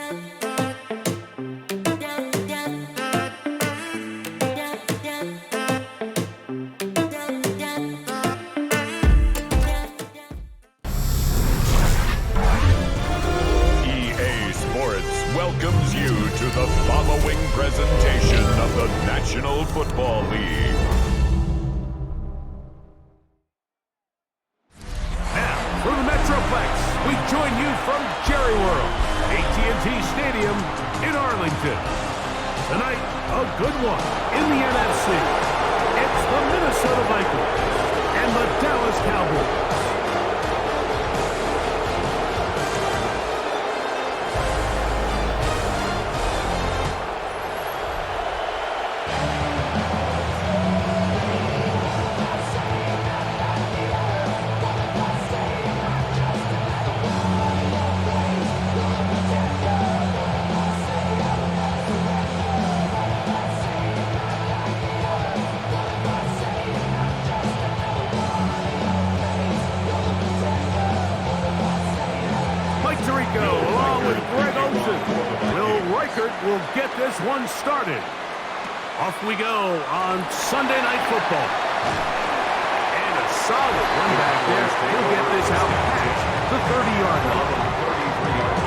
Welcomes you to the following presentation of the National Football League. Now, from the Metroplex, we join you from Jerry World, AT&T Stadium in Arlington. Tonight, a good one in the NFC. It's the Minnesota Vikings and the Dallas Cowboys. Will get this one started. Off we go on Sunday Night Football. And a solid run back there. He'll get this out past the 30-yard line.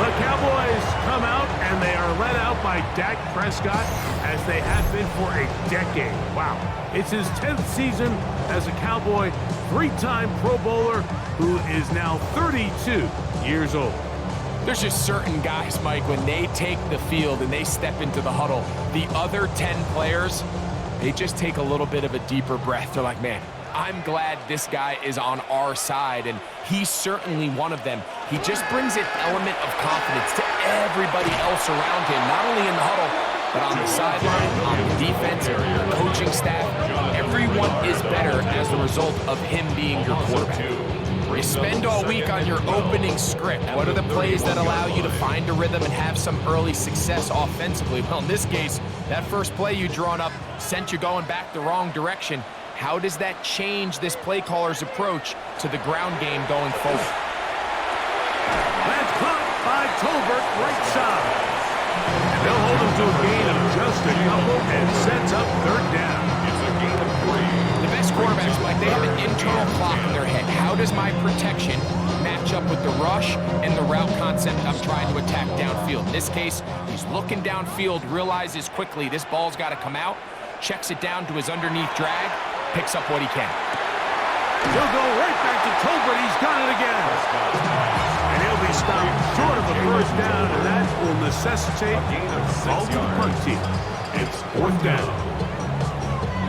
The Cowboys come out, and they are led out by Dak Prescott, as they have been for a decade. Wow. It's his 10th season as a Cowboy, three-time Pro Bowler, who is now 32 years old. There's just certain guys, Mike, when they take the field and they step into the huddle, the other 10 players, they just take a little bit of a deeper breath. They're like, man, I'm glad this guy is on our side, and he's certainly one of them. He just brings an element of confidence to everybody else around him, not only in the huddle, but on the sideline, on the defense, the coaching staff. Everyone is better as a result of him being your quarterback. You spend all week on your opening script. What are the plays that allow you to find a rhythm and have some early success offensively? Well, in this case, that first play you drawn up sent you going back the wrong direction. How does that change this play caller's approach to the ground game going forward? That's caught by Tolbert, right side. And they'll hold him to a gain of just a couple and sets up third down. It's a gain of 3. The best quarterbacks, Mike, they have an internal clock in their head. How does my protection match up with the rush and the route concept I'm trying to attack downfield? In this case, he's looking downfield, realizes quickly this ball's got to come out, checks it down to his underneath drag, picks up what he can. He'll go right back to Tolbert. He's got it again. And he'll be stopped short of the first down, and that will necessitate a call to the punt team. It's fourth down.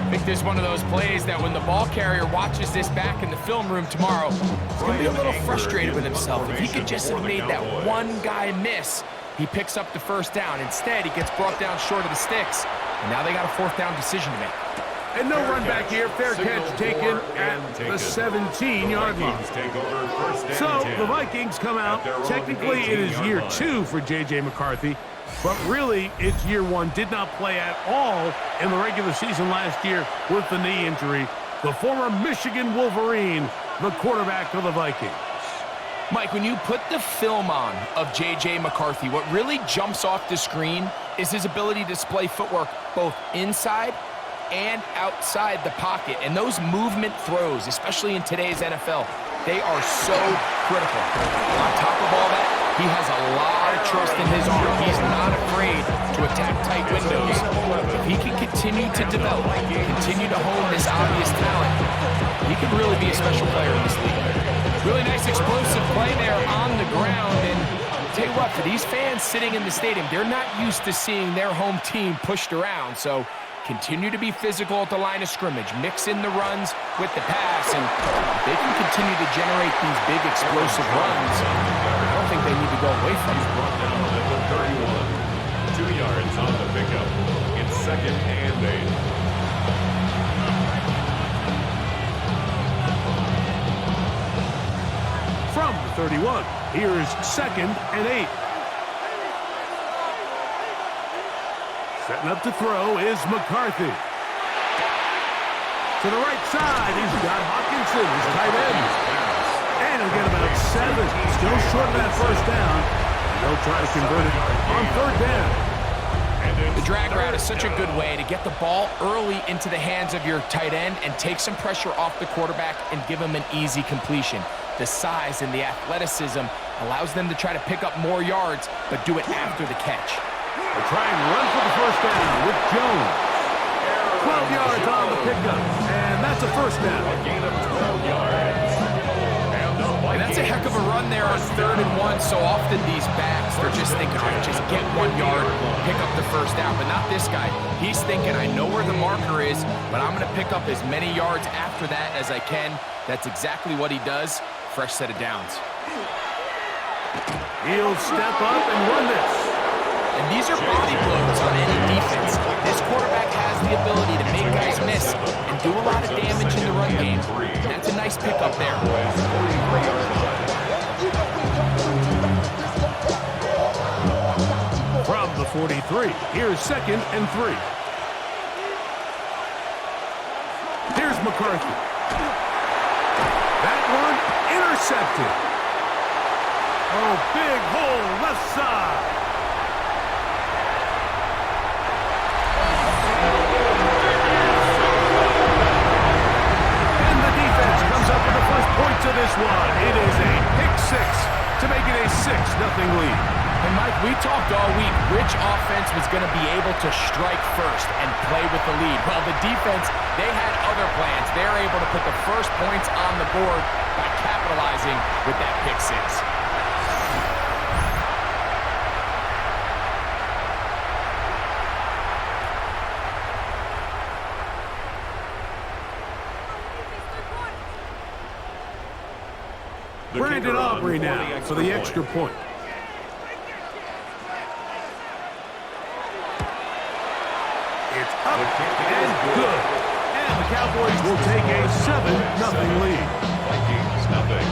I think this is one of those plays that when the ball carrier watches this back in the film room tomorrow, he's going to be a little frustrated with himself. If he could just have made that one guy miss, he picks up the first down. Instead, he gets brought down short of the sticks, and now they got a fourth down decision to make. And no run back here. Fair catch taken at the 17-yard line. So the Vikings come out. Technically, it is year 2 for J.J. McCarthy. But really, it's year 1. Did not play at all in the regular season last year with the knee injury. The former Michigan Wolverine, the quarterback of the Vikings. Mike, when you put the film on of J.J. McCarthy, what really jumps off the screen is his ability to display footwork both inside and outside the pocket. And those movement throws, especially in today's NFL, they are so critical. On top of all that, he has a lot of trust in his arm. He's not afraid to attack tight windows. If he can continue to develop, continue to hone this obvious talent, he could really be a special player in this league. Really nice explosive play there on the ground. And I'll tell you what, for these fans sitting in the stadium, they're not used to seeing their home team pushed around. So continue to be physical at the line of scrimmage, mix in the runs with the pass, and they can continue to generate these big explosive runs. I don't think they need to go away from it. Brought down at the 31. 2 yards on the pickup. It's 2nd and 8. From the 31, here's 2nd and 8. Setting up to throw is McCarthy. To the right side, he's got Hawkinson, his tight end. And he'll get about 7. Still short of that first down. They'll try to convert it on third down. The drag route is such a good way to get the ball early into the hands of your tight end and take some pressure off the quarterback and give him an easy completion. The size and the athleticism allows them to try to pick up more yards, but do it after the catch. They try and run for the first down with Jones. 12 yards on the pickup, and that's a first down. A gain of 12 yards. And that's a heck of a run there on 3rd and 1. So often these backs, they're just thinking, all right, just get 1 yard, pick up the first down. But not this guy. He's thinking, I know where the marker is, but I'm going to pick up as many yards after that as I can. That's exactly what he does. Fresh set of downs. He'll step up and run this. And these are body blows on any defense. This quarterback has the ability to make guys miss and do a lot of damage in the run game. And that's a nice pickup there. From the 43, here's 2nd and 3. Here's McCarthy. That one intercepted. Oh, big hole left side. To this one. It is a pick 6 to make it a 6-0 lead. And Mike, we talked all week which offense was going to be able to strike first and play with the lead. Well, the defense, they had other plans. They're able to put the first points on the board by capitalizing with that pick 6. Brandon Aubrey now for the extra point. It's up and good. And the Cowboys will take a 7-0 lead. Vikings nothing.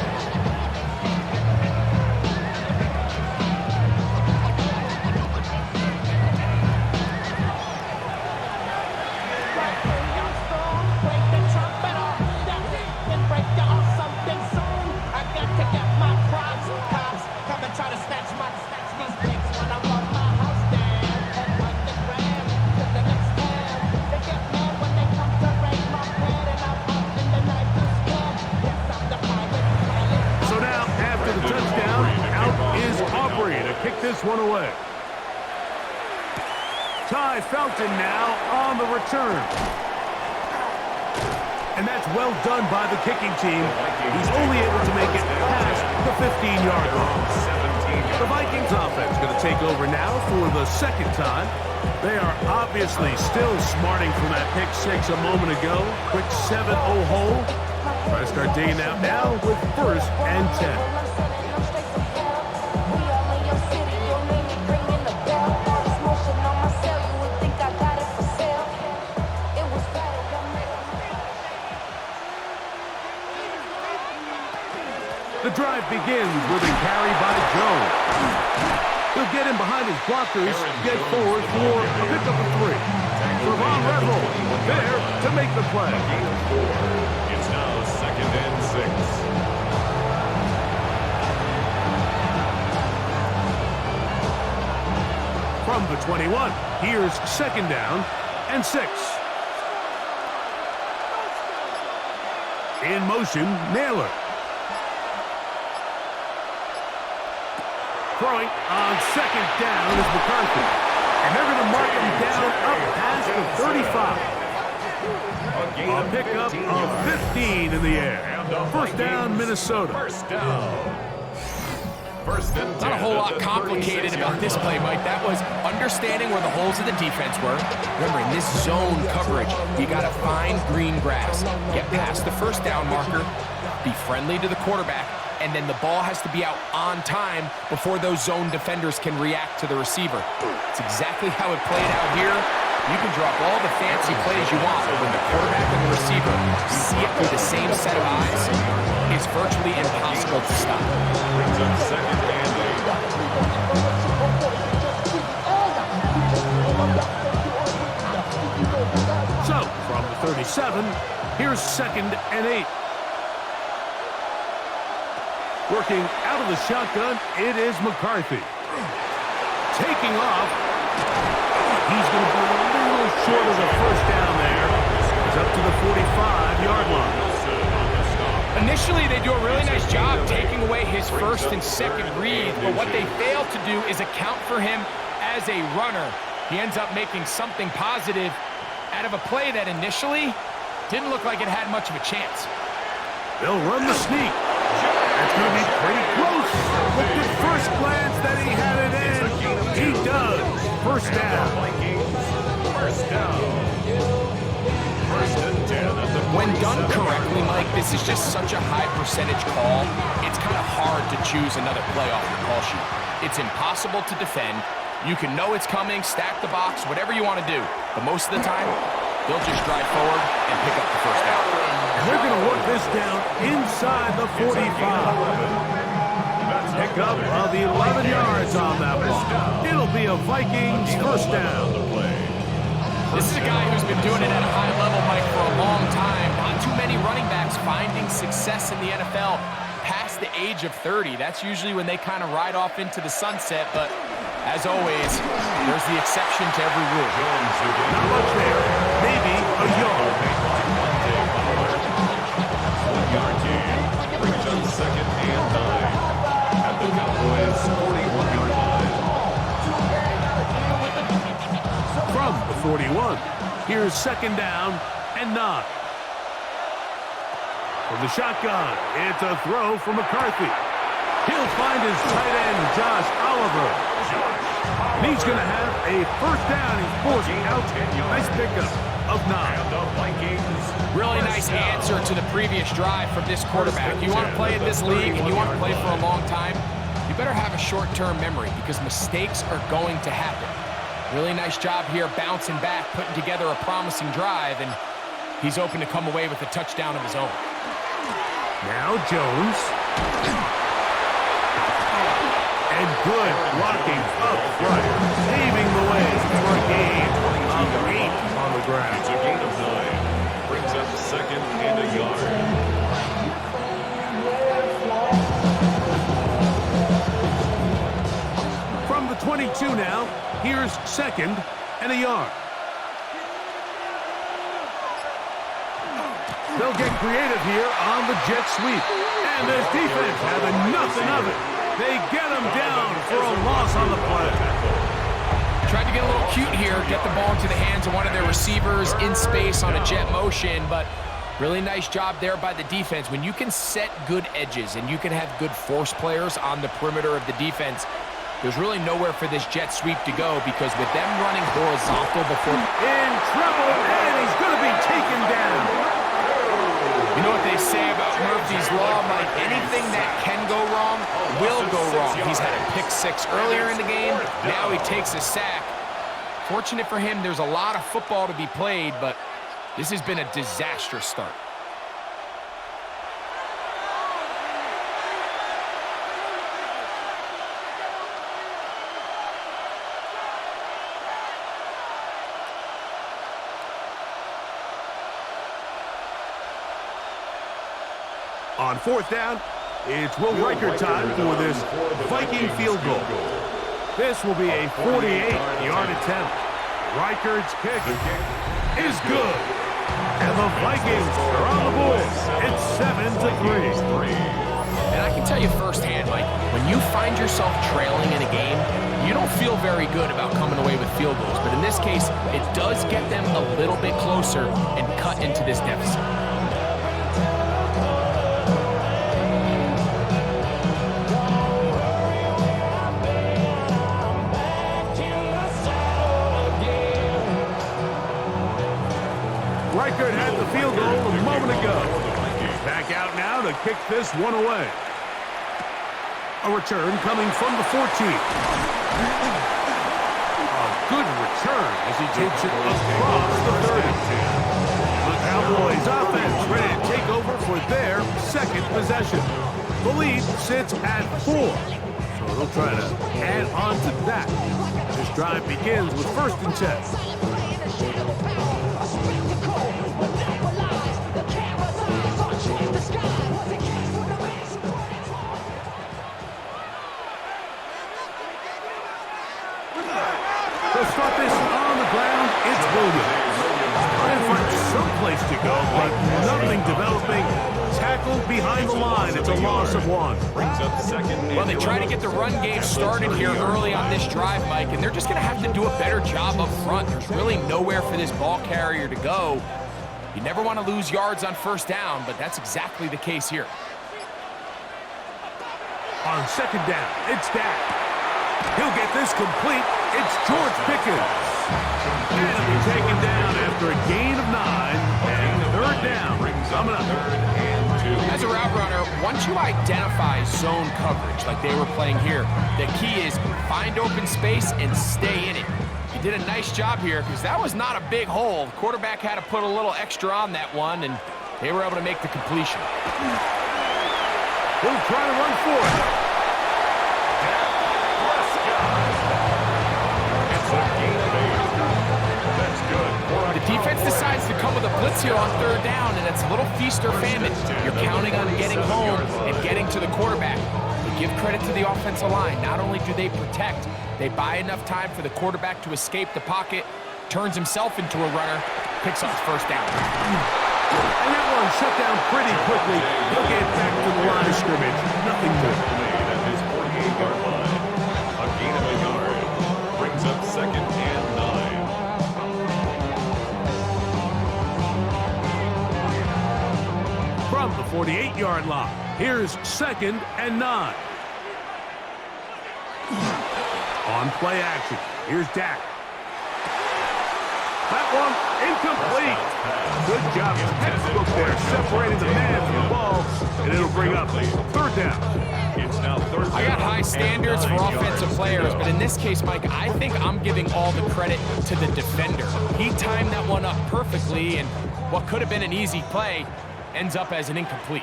One away. Ty Felton now on the return. And that's well done by the kicking team. He's only able to make it past the 15-yard line. The Vikings offense going to take over now for the second time. They are obviously still smarting from that pick 6 a moment ago. Quick 7-0 hole. Try to start digging out now with 1st and 10. The drive begins with a carry by Jones. He'll get in behind his blockers, get forward for a pickup of 3. Savon Revel there to make the play. It's now 2nd and 6. From the 21, here's 2nd down and 6. In motion, Naylor. Throwing on 2nd down is McCarthy. And they're going to mark him down up past the 35. A pickup of 15 in the air. First down, Minnesota. First down. First and 10. Not a whole lot complicated about this play, Mike. That was understanding where the holes of the defense were. Remember, in this zone coverage, you got to find green grass. Get past the first down marker. Be friendly to the quarterback. And then the ball has to be out on time before those zone defenders can react to the receiver. It's exactly how it played out here. You can drop all the fancy plays you want, but when the quarterback and the receiver see it through the same set of eyes, it's virtually impossible to stop. Brings up 2nd and 8. So, from the 37, here's 2nd and 8. Working out of the shotgun, it is McCarthy. Taking off. He's going to be a little short of the first down there. He's up to the 45-yard line. Initially, they do a really nice job taking away his first and second read, but what they fail to do is account for him as a runner. He ends up making something positive out of a play that initially didn't look like it had much of a chance. They'll run the sneak. That's going to be pretty close. Looked at first glance that he had it in. He does. First down. First down. First and 10 at the When done correctly, Mike, this is just such a high percentage call. It's kind of hard to choose another play off the call sheet. It's impossible to defend. You can know it's coming, stack the box, whatever you want to do. But most of the time, they'll just drive forward and pick up the first down. And they're going to work this down inside the 45. Pick up of the 11 yards on that block. It'll be a Vikings first down. This is a guy who's been doing it at a high level, Mike, for a long time. Not too many running backs finding success in the NFL past the age of 30. That's usually when they kind of ride off into the sunset, but as always, there's the exception to every rule. Not much there. Maybe a yard. 1 yard gain. Brings on second and 9. At the Cowboys' 41-yard line. From the 41, here's second down and 9. From the shotgun, it's a throw from McCarthy. He'll find his tight end, Josh Oliver. And he's going to have a first down. He's forced out. Nice pickup of 9. The Vikings. Really nice answer to the previous drive from this quarterback. You want to play in this league and you want to play for a long time, you better have a short-term memory because mistakes are going to happen. Really nice job here bouncing back, putting together a promising drive, and he's open to come away with a touchdown of his own. Now Jones. And good blocking up front, paving the way for a gain of 8 on the ground. It's a gain of 9. Brings up second and a yard. From the 22 now, here's second and a yard. They'll get creative here on the jet sweep. And this defense having nothing of it. They get him down for a loss on the play. Tried to get a little cute here, get the ball into the hands of one of their receivers in space on a jet motion, but really nice job there by the defense. When you can set good edges and you can have good force players on the perimeter of the defense, there's really nowhere for this jet sweep to go because with them running horizontal before... In trouble, and he's going to be taken down. You know what they say about Murphy's Law, Mike? Anything that can go wrong will go wrong. He's had a pick 6 earlier in the game. Now he takes a sack. Fortunate for him, there's a lot of football to be played, but this has been a disastrous start. On fourth down, it's Will Riker time for this Viking field goal. This will be a 48-yard attempt. Riker's kick is good. And the Vikings are on the board. It's 7-3. And I can tell you firsthand, Mike, when you find yourself trailing in a game, you don't feel very good about coming away with field goals. But in this case, it does get them a little bit closer and cut into this deficit. Reichert had the field goal a moment ago. Back out now to kick this one away. A return coming from the 14. A good return as he takes it across the 30. The Cowboys offense ready to take over for their second possession. The lead sits at 4. So they'll try to add on to that. This drive begins with 1st and 10. They'll start this on the ground. It's Williams. Trying to find some place to go, but nothing developing. Tackled behind the line. It's a loss of 1. Well, they try to get the run game started here early on this drive, Mike, and they're just going to have to do a better job up front. There's really nowhere for this ball carrier to go. You never want to lose yards on first down, but that's exactly the case here. On second down, it's Dak. He'll get this complete. It's George Pickens. And it'll be taken down after a gain of 9. And third down. Coming up. As a route runner, once you identify zone coverage like they were playing here, the key is find open space and stay in it. He did a nice job here because that was not a big hole. The quarterback had to put a little extra on that one, and they were able to make the completion. He'll try to run for it. The defense decides to come with a blitz here on third down, and it's a little feast or famine. You're counting on getting home and getting to the quarterback. But give credit to the offensive line. Not only do they protect, they buy enough time for the quarterback to escape the pocket, turns himself into a runner, picks up his first down. And that one shut down pretty quickly. He'll get back to the line of scrimmage. Nothing to it. At his 48-yard line. A gain of a yard. Brings up second and 9. From the 48-yard line, here's second and 9. On play action, here's Dak. That one incomplete. Good job, textbook there, separating the man from the ball, and it'll bring up third down. It's now third down. I got high standards for offensive players, but in this case, Mike, I think I'm giving all the credit to the defender. He timed that one up perfectly, and what could have been an easy play ends up as an incomplete.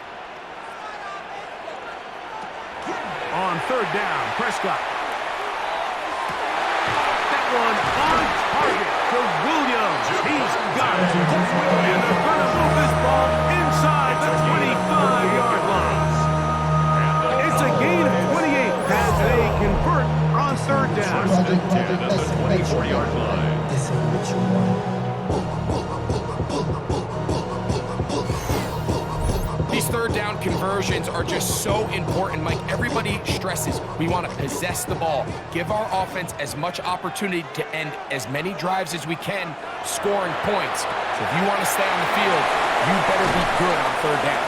On third down, Prescott. That one on target for Williams. He's got it. And they're going to move this ball inside the 25-yard line. It's a gain of 28 as they convert on third down. First and 10 at the 24-yard line. These third down conversions are just so important, Mike. Everybody stresses we want to possess the ball, give our offense as much opportunity to end as many drives as we can, scoring points. So if you want to stay on the field, you better be good on third down.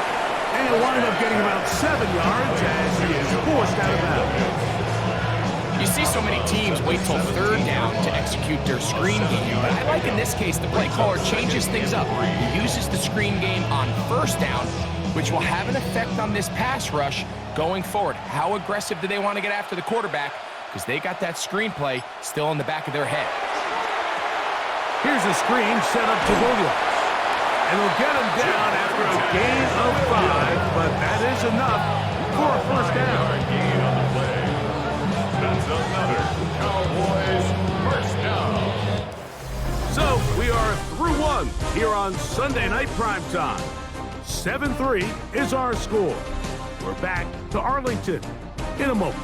And he'll wind up getting about 7 yards as he is forced out of bounds. You see so many teams wait till third down to execute their screen game, but I like in this case the play caller changes things up. He uses the screen game on first down, which will have an effect on this pass rush going forward. How aggressive do they want to get after the quarterback? Because they got that screen play still in the back of their head. Here's a screen set up to Williams. And they'll get him down after a gain of 5, but that is enough for a first down. Gain on the play. That's another Cowboys first down. So we are through 1 here on Sunday Night Primetime. 7-3 is our score. We're back to Arlington in a moment.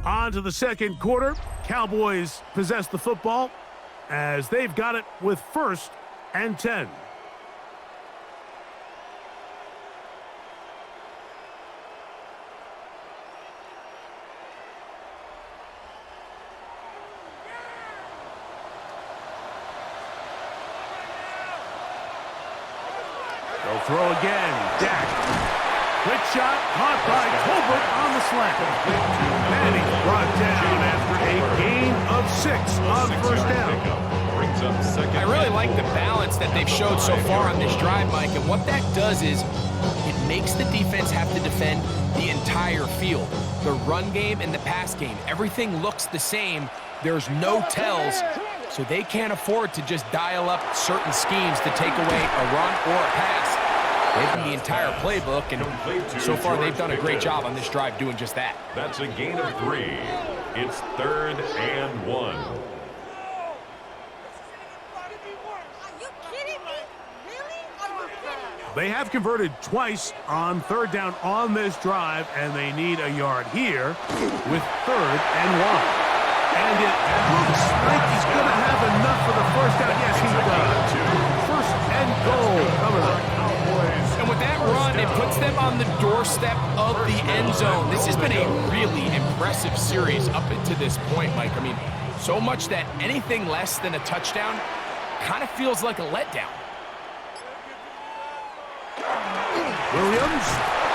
On to the second quarter. Cowboys possess the football as they've got it with first and 10. They'll throw again. Dak. Quick shot caught by Colbert on the slant. And he's brought down after a gain of 6 on first down. I really like the balance that they've showed so far on this drive, Mike, and what that does is it makes the defense have to defend the entire field. The run game and the pass game, everything looks the same. There's no tells, so they can't afford to just dial up certain schemes to take away a run or a pass. They've done the entire playbook, and so far they've done a great job on this drive doing just that. That's a gain of 3. It's 3rd and 1. Are you kidding me? Really? Are you kidding me? They have converted twice on 3rd down on this drive, and they need a yard here with 3rd and 1. And it looks like he's going to have enough for the first down. Yes, he does. 1st and goal coming up. And with that run, it puts them on the doorstep of the end zone. This has been a really impressive series up until this point, Mike. I mean, so much that anything less than a touchdown kind of feels like a letdown. Williams,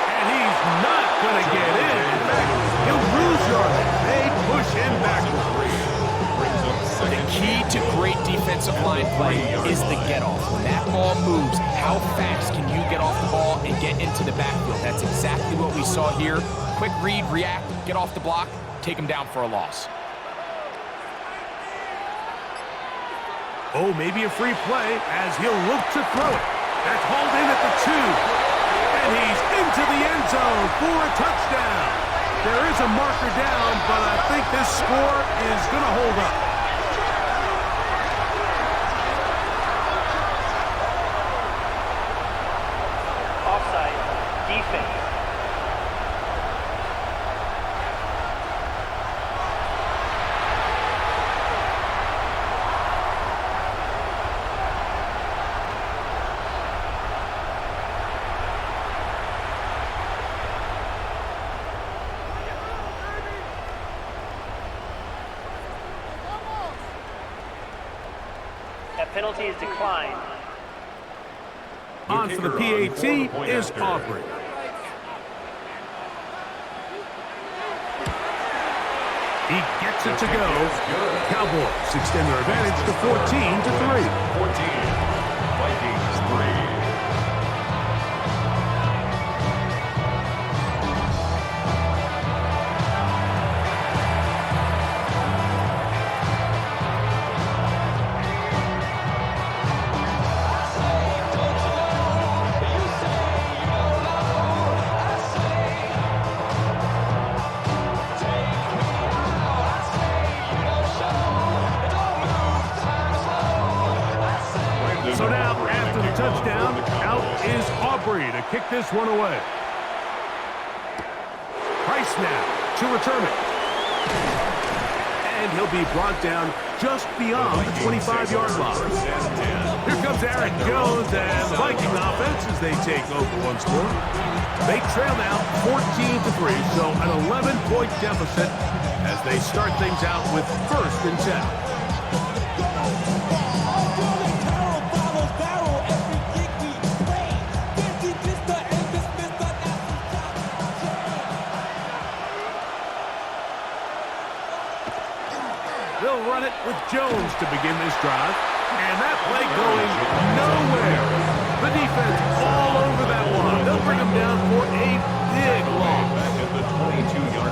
and he's not going to get in. In fact, he'll lose yardage. They push him backwards. The key to great defensive line play is the get-off. When that ball moves, how fast can you get off the ball and get into the backfield? That's exactly what we saw here. Quick read, react, get off the block, take him down for a loss. Oh, maybe a free play as he'll look to throw it. That's hauled in at the 2. And he's into the end zone for a touchdown. There is a marker down, but I think this score is going to hold up. Offside. Defense. That penalty is declined. On for the PAT is Aubrey. He gets it to go. Cowboys extend their advantage to 14-3. 14. Vikings 3. So now, after the touchdown, out is Aubrey to kick this one away. Price now to return it. And he'll be brought down just beyond the 25-yard line. Here comes Aaron Jones and the Viking offense as they take over once more. They trail now 14-3, so an 11-point deficit as they start things out with 1st and 10. They'll run it with Jones to begin this drive. And that play going nowhere. The defense all over that one. They'll bring him down for a big loss.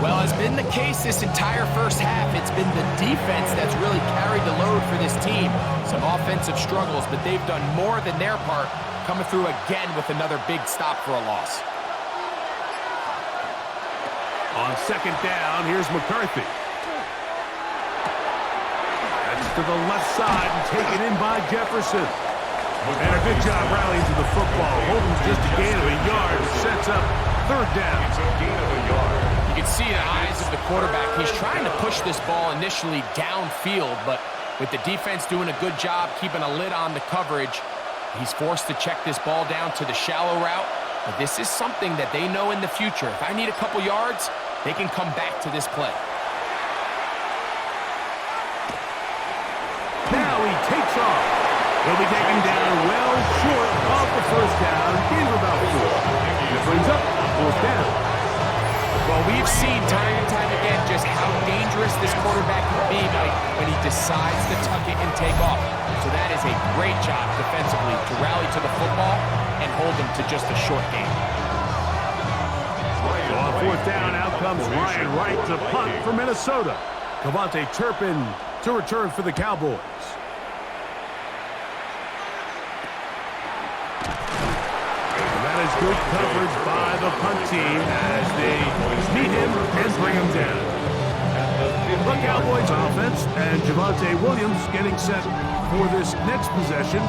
Well, as been the case this entire first half, it's been the defense that's really carried the load for this team. Some offensive struggles, but they've done more than their part, coming through again with another big stop for a loss. On 2nd down, here's McCarthy. To the left side and taken in by Jefferson. And a good job rallying to the football. Holding just a gain of a yard. Sets up 3rd down. It's a gain of a yard. You can see in the eyes of the quarterback, he's trying to push this ball initially downfield, but with the defense doing a good job keeping a lid on the coverage, he's forced to check this ball down to the shallow route. But this is something that they know in the future. If I need a couple yards, they can come back to this play. Now he takes off. He'll be taken down well short of the 1st down. Gain of about 4. It brings up 4th down. Well, we've seen time and time again just how dangerous this quarterback can be, Mike, when he decides to tuck it and take off. So that is a great job defensively to rally to the football and hold them to just a short game. So on 4th down, out comes Ryan Wright to punt for Minnesota. Cavante Turpin to return for the Cowboys. And that good coverage by the punt team as they meet him and bring him down. The Cowboys offense and Javonte Williams getting set for this next possession.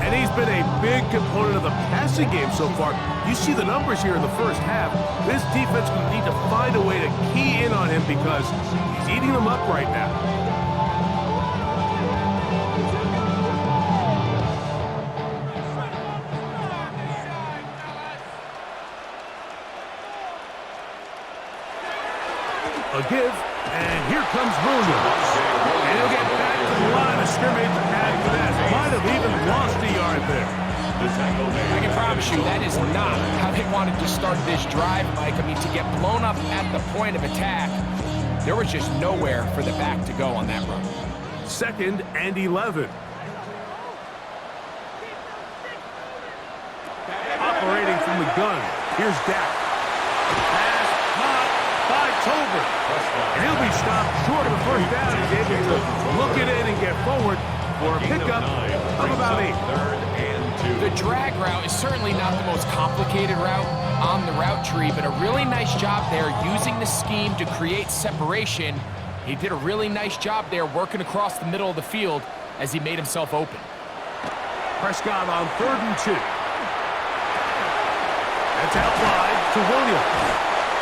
And he's been a big component of the passing game so far. You see the numbers here in the first half. This defense will need to find a way to key in on him because he's eating them up right now. A give, and here comes Williams. And he'll get back to the line of scrimmage after that. Might have even lost a yard there. I can promise you that is not how they wanted to start this drive, Mike. I mean, to get blown up at the point of attack, there was just nowhere for the back to go on that run. 2nd and 11. Operating from the gun, here's Dak. Pass caught by Tolbert. And he'll be stopped short of the first down. He's able to look it in and get forward for a pickup of about 8. The drag route is certainly not the most complicated route on the route tree, but a really nice job there using the scheme to create separation. He did a really nice job there working across the middle of the field as he made himself open. Prescott on 3rd and 2. That's out wide to Williams.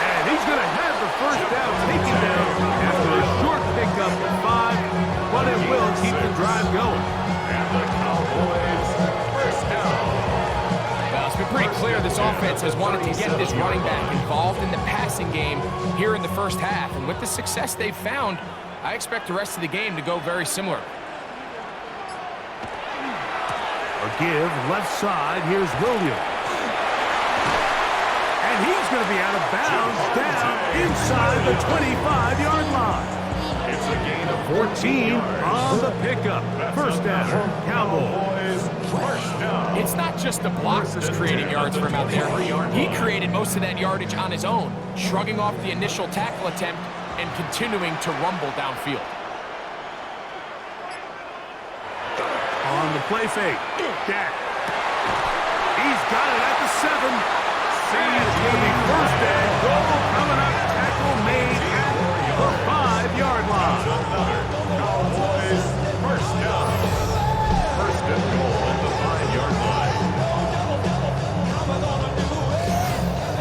And he's going to have the first down taken down after a short pickup of 5, but it will keep the drive going. And the Cowboys first down. Well, it's been pretty clear this offense has wanted to get this running back involved in the passing game here in the first half. And with the success they've found, I expect the rest of the game to go very similar. A give, left side, here's Williams. And he's going to be out of bounds down inside the 25-yard line. It's a gain of 14 on the pickup. First down, Cowboys. First down. It's not just the block that's creating yards for him out there. He created most of that yardage on his own, shrugging off the initial tackle attempt and continuing to rumble downfield. On the play fake, Dak. He's got it at the 7. See, it's going to be first and goal coming up. Tackle made at the 5-yard line. Another Cowboys first down. First and goal at the 5-yard line.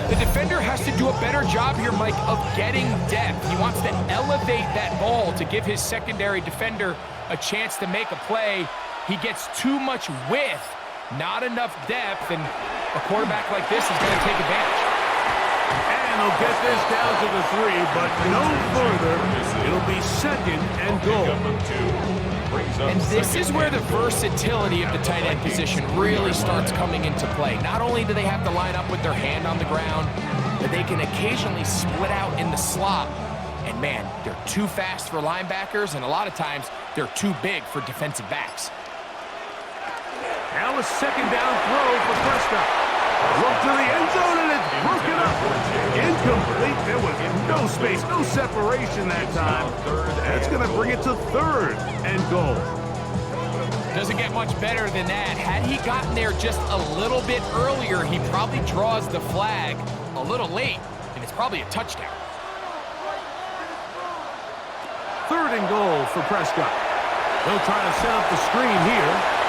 The defender has to do a better job here, Mike, of getting depth. He wants to elevate that ball to give his secondary defender a chance to make a play. He gets too much width, not enough depth, and a quarterback like this is going to take advantage. And he'll get this down to the 3, but no further. It'll be 2nd and goal. And this is where the versatility of the tight end position really starts coming into play. Not only do they have to line up with their hand on the ground, but they can occasionally split out in the slot. And man, they're too fast for linebackers, and a lot of times they're too big for defensive backs. Now a 2nd down throw for Prescott. Look to the end zone, and it's broken up. Incomplete. There was no space, no separation that time. That's going to bring it to 3rd and goal. Doesn't get much better than that. Had he gotten there just a little bit earlier, he probably draws the flag a little late, and it's probably a touchdown. 3rd and goal for Prescott. They'll try to set up the screen here.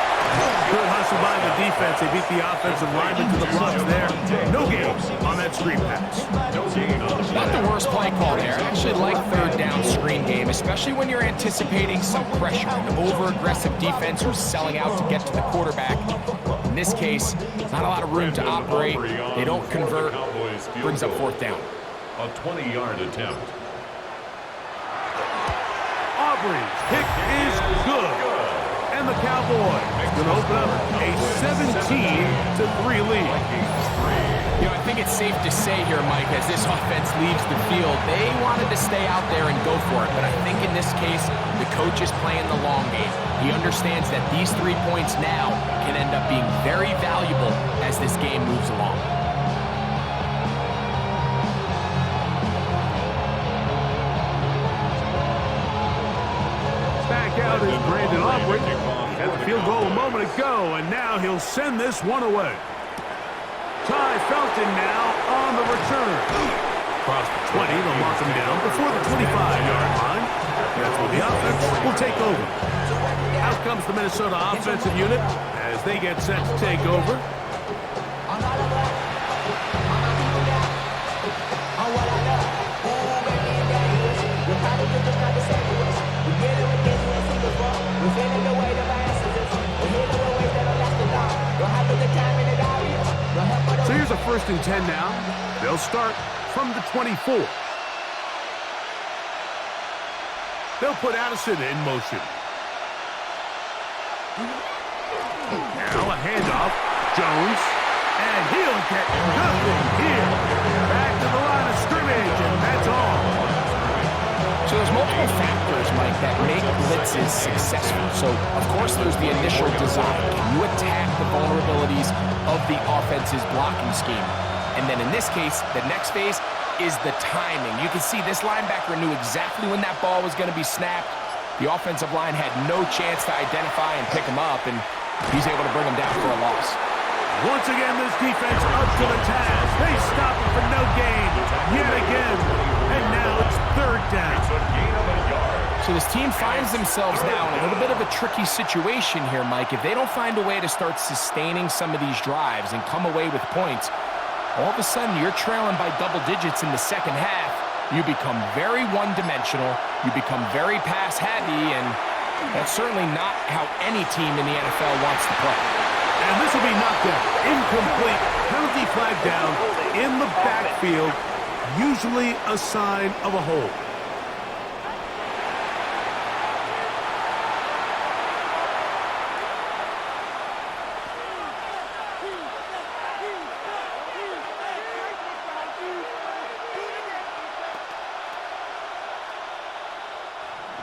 Good hustle by the defense. They beat the offensive lineman to the blocks there. No gain on that screen pass. Not the worst play call there. I actually like 3rd down screen game, especially when you're anticipating some pressure. An over-aggressive defense who's selling out to get to the quarterback. In this case, not a lot of room to operate. They don't convert. Brings up 4th down. A 20-yard attempt. Aubrey's kick is good. And the Cowboys going to open up a 17-3 lead. You know, I think it's safe to say here, Mike, as this offense leaves the field, they wanted to stay out there and go for it. But I think in this case, the coach is playing the long game. He understands that these 3 points now can end up being very valuable as this game moves along. Back out is Brandon Aubrey. Had the field goal a moment ago, and now he'll send this one away. Ty Arlington now on the return. Across the 20, they'll mark him down before the 25-yard line. That's where the offense will take over. Out comes the Minnesota offensive unit as they get set to take over. So here's a 1st and 10 now. They'll start from the 24. They'll put Addison in motion. Now a handoff. Jones. And he'll get nothing here. Back to the line of scrimmage, and that's all. So there's multiple factors, Mike, that make blitzes successful. So, of course, there's the initial design. Can you attack the vulnerabilities of the offense's blocking scheme? And then in this case, the next phase is the timing. You can see this linebacker knew exactly when that ball was going to be snapped. The offensive line had no chance to identify and pick him up, and he's able to bring him down for a loss. Once again, this defense up to the task. They stop it for no gain yet again. And now it's 3rd down. So this team finds themselves now in a little bit of a tricky situation here, Mike. If they don't find a way to start sustaining some of these drives and come away with points, all of a sudden you're trailing by double digits in the second half. You become very one-dimensional. You become very pass-heavy, and that's certainly not how any team in the NFL wants to play. And this will be knocked out. Incomplete. Penalty flag down in the backfield. Usually a sign of a hold.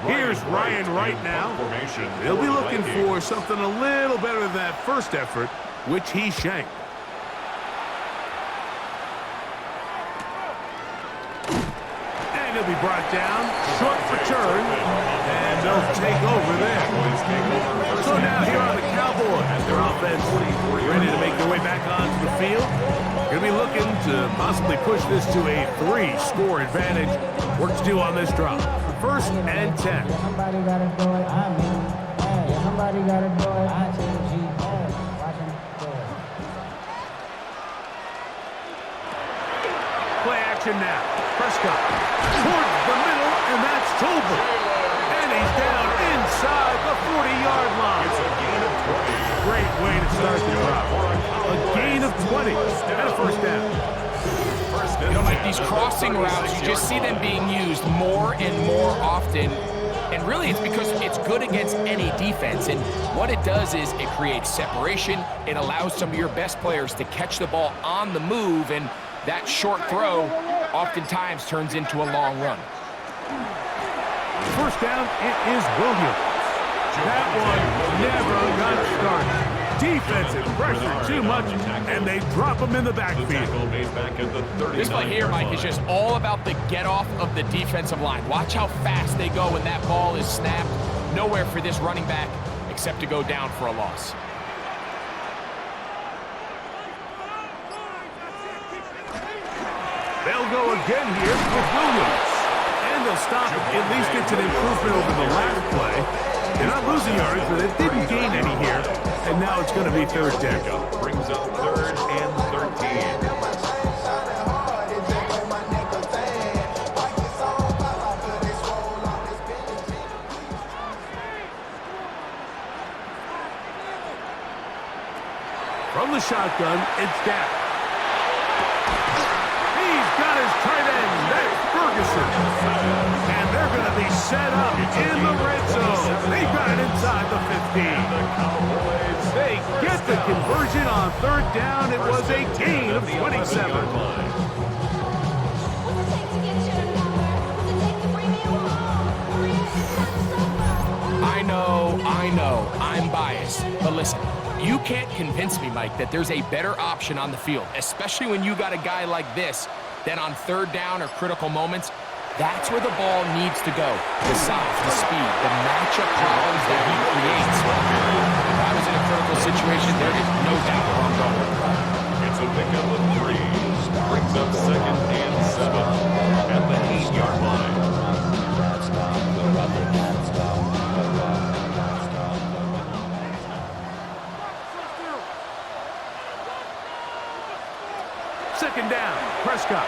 Here's Ryan right now. They'll be looking for something a little better than that first effort, which he shanked. And he'll be brought down. Short return. And they'll take over there. So now here are the Cowboys. Their offense ready to make their way back onto the field. Going to be looking to possibly push this to a 3-score advantage. Work to do on this drive. 1st and 10. Somebody gotta do it. I mean, hey, somebody gotta do it. I change it. Watch him do it. Play action now. Prescott towards the middle, and that's Tolbert. And he's down inside the 40-yard line. It's a gain of 20. Great way to start the drive. A gain of 20 and a 1st down. You know, Mike, these crossing routes, you just see them being used more and more often. And really, it's because it's good against any defense. And what it does is it creates separation. It allows some of your best players to catch the ball on the move. And that short throw oftentimes turns into a long run. 1st down, it is Williams. That one never got started. Defensive pressure too much, and they drop him in the backfield. This play here, Mike, is just all about the get-off of the defensive line. Watch how fast they go when that ball is snapped. Nowhere for this running back except to go down for a loss. They'll go again here with Williams. And they'll stop it. At least it's an improvement over the last play. They're not losing yards, but they didn't gain any here. And now it's going to be 3rd down. Brings up 3rd and 13. From the shotgun, it's Dak. He's got his tight end. That's Ferguson. And they're going to be set up in the red zone. They've got it inside the 15. They get the conversion on 3rd down. It was a gain of 27. I know, I'm biased. But listen, you can't convince me, Mike, that there's a better option on the field, especially when you got a guy like this, that on 3rd down or critical moments, that's where the ball needs to go. The size, the speed, the matchup problems that he creates. If I was in a critical situation, there is no doubt where I'm going. It's a pickup of 3. Brings up 2nd and 7 at the 8-yard line. Second down, Prescott.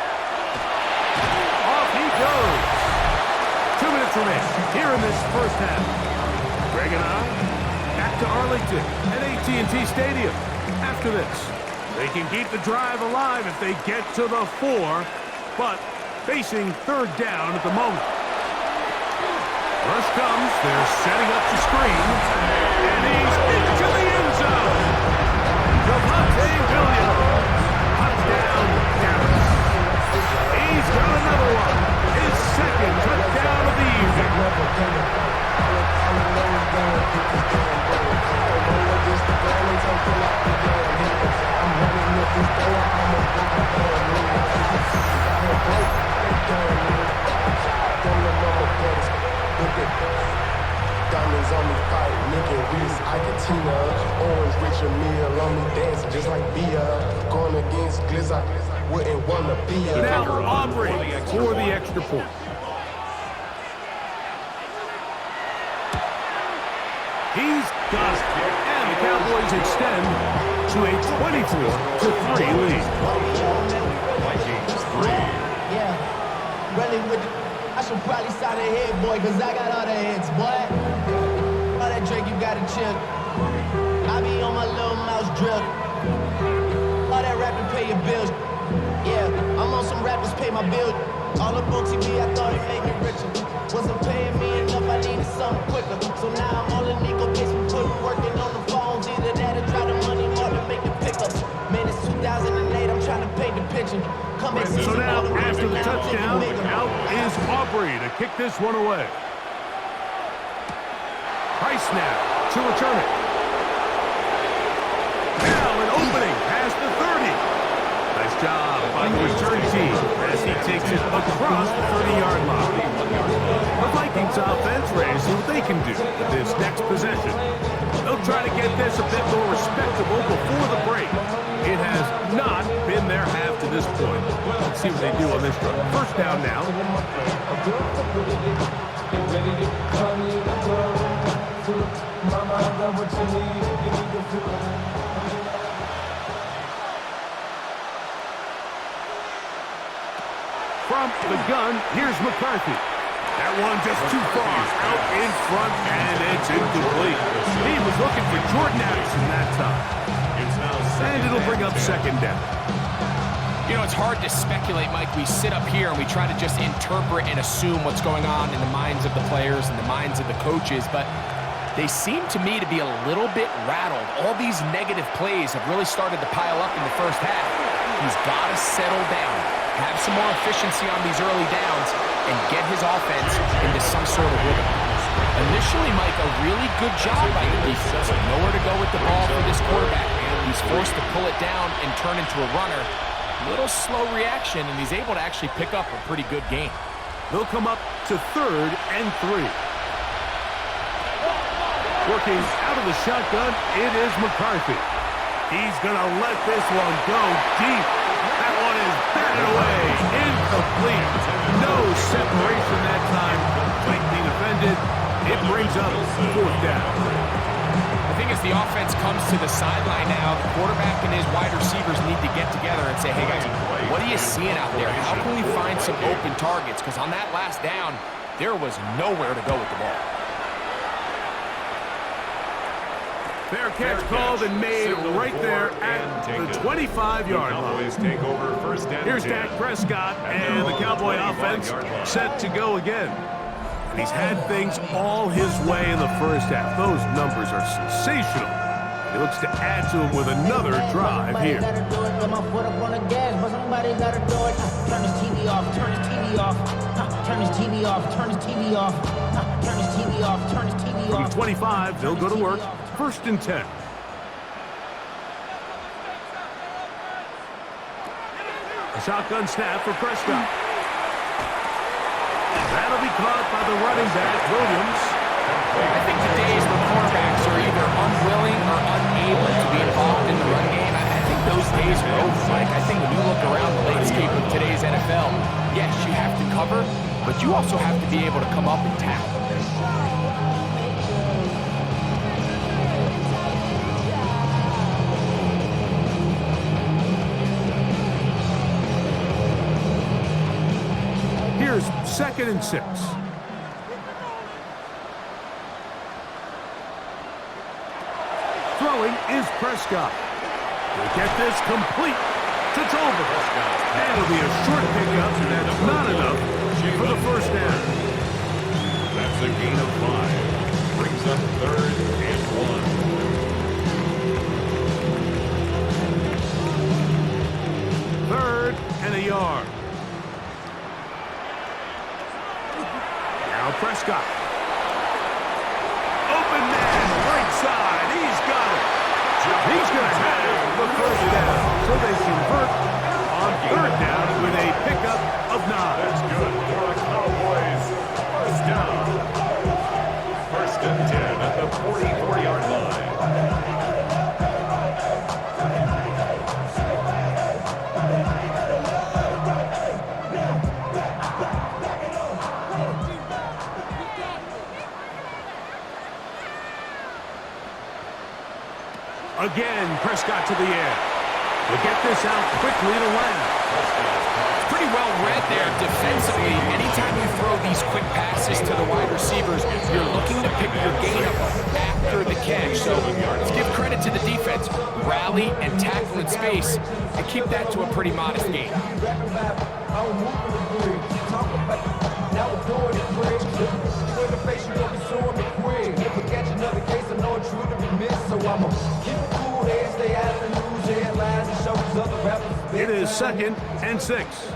Off he goes. 2 minutes remaining here in this first half. Greg and I back to Arlington at AT&T Stadium. After this, they can keep the drive alive if they get to the 4, but facing third down at the moment. Rush comes. They're setting up the screen, and he's into the end zone. Javonte Williams. Touchdown, Dallas. He's got another one. His second touchdown of the evening. Diamonds on me fight, licking wrist, Iketina. Orange Richard Mille on me dancing just like Bia. Going against Gliss, I wouldn't want to be a. Now Aubrey for the extra point. He's got it. And the Cowboys extend to a 24-3 lead. Vikings 3. Yeah, running with the... I should probably sign a head, boy, because I got all the heads, boy. All that Drake, you got to chill. I be on my little mouse drill. All that rapping, pay your bills. Yeah, I'm on some rappers, pay my bills. All up on TV, I thought it made me richer. Wasn't paying me enough, I needed something quicker. So now I'm all in Nico basement, working on the phones. Either that or try the money hard to make the pickups. Man, it's 2008, I'm trying to paint the picture. So now, after the touchdown, out is Aubrey to kick this one away. Price now to return it. Now an opening past the 30. Nice job by the return team as he takes it across the 30-yard line. The Vikings offense ready to see what they can do with this next possession. They'll try to get this a bit more respectable before the break. It has not been their half to this point. Let's see what they do on this drive. First down now. From the gun, here's McCarthy. That one just too far out in front, and it's incomplete. He was looking for Jordan Addison that time. And it'll bring up second down. You know, it's hard to speculate, Mike. We sit up here and we try to just interpret and assume what's going on in the minds of the players and the minds of the coaches, but they seem to me to be a little bit rattled. All these negative plays have really started to pile up in the first half. He's got to settle down, have some more efficiency on these early downs, and get his offense into some sort of rhythm. Initially, Mike, a really good job by the defense. Nowhere to go with the ball for this quarterback. He's forced to pull it down and turn into a runner. Little slow reaction, and he's able to actually pick up a pretty good game. They'll come up to 3rd and 3. Working out of the shotgun, it is McCarthy. He's going to let this one go deep. That one is batted away. Incomplete. No separation that time. Tightly defended. It brings up 4th down. I think as the offense comes to the sideline now, the quarterback and his wide receivers need to get together and say, hey guys, what are you seeing out there? How can we find some open targets? Because on that last down, there was nowhere to go with the ball. Fair catch called and made right there at the 25-yard line. Here's Dak Prescott and the Cowboy offense set to go again. And he's had things all his way in the first half. Those numbers are sensational. He looks to add to them with another drive here. Turn his TV off, turn his TV off, turn his TV off, turn his TV off, turn his TV off, turn his TV off. From 25, they'll go to work. 1st and 10. A shotgun snap for Prescott. That'll be caught by the running back, Williams. I think the days where quarterbacks are either unwilling or unable to be involved in the run game, I think those days are over, Mike. I think when you look around the landscape of today's NFL, yes, you have to cover, but you also have to be able to come up and tackle. Here's 2nd and 6. Throwing is Prescott. He'll get this complete to Tolbert. And it'll be a short pickup, and that's not enough for the first down. That's a gain of 5. Brings up 3rd and 1. 3rd and a yard. Now Prescott. Open man, right side. He's got it. He's going to have the first down. So they convert on 3rd down with a pickup of 9. That's good for the Cowboys. First down. 1st and 10 at the 44-yard line. Again, Prescott to the air. He'll get this out quickly to Lamb. It's pretty well read there defensively. Anytime you throw these quick passes to the wide receivers, you're looking to pick your gain up after the catch. So let's give credit to the defense. Rally and tackle in space and keep that to a pretty modest gain. It is 2nd and 6.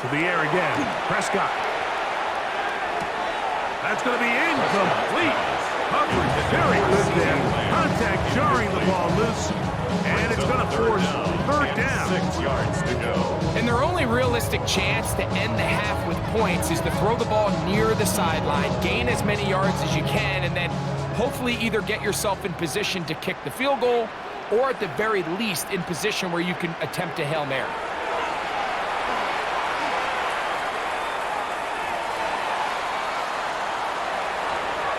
To the air again. Prescott. That's going to be incomplete. Coverage very good there. Contact jarring the ball loose. And it's going to force 3rd down. 6 yards to go. And their only realistic chance to end the half with points is to throw the ball near the sideline, gain as many yards as you can, and then hopefully either get yourself in position to kick the field goal or at the very least in position where you can attempt a Hail Mary.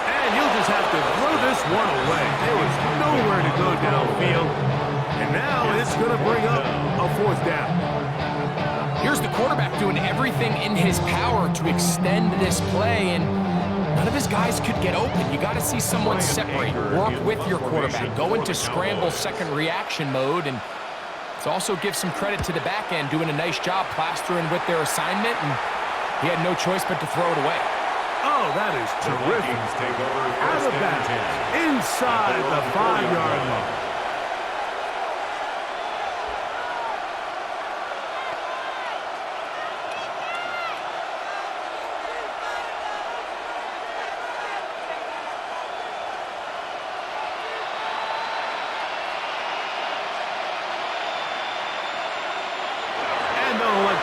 And you'll just have to throw this one away. There was nowhere to go downfield. And now it's going to bring up a 4th down. Here's the quarterback doing everything in his power to extend this play, and none of his guys could get open. You got to see someone separate, work with your quarterback, go into scramble second reaction mode, and it's also give some credit to the back end doing a nice job plastering with their assignment, and he had no choice but to throw it away. Oh, that is terrific. Take over Out of bounds, inside the 5-yard line.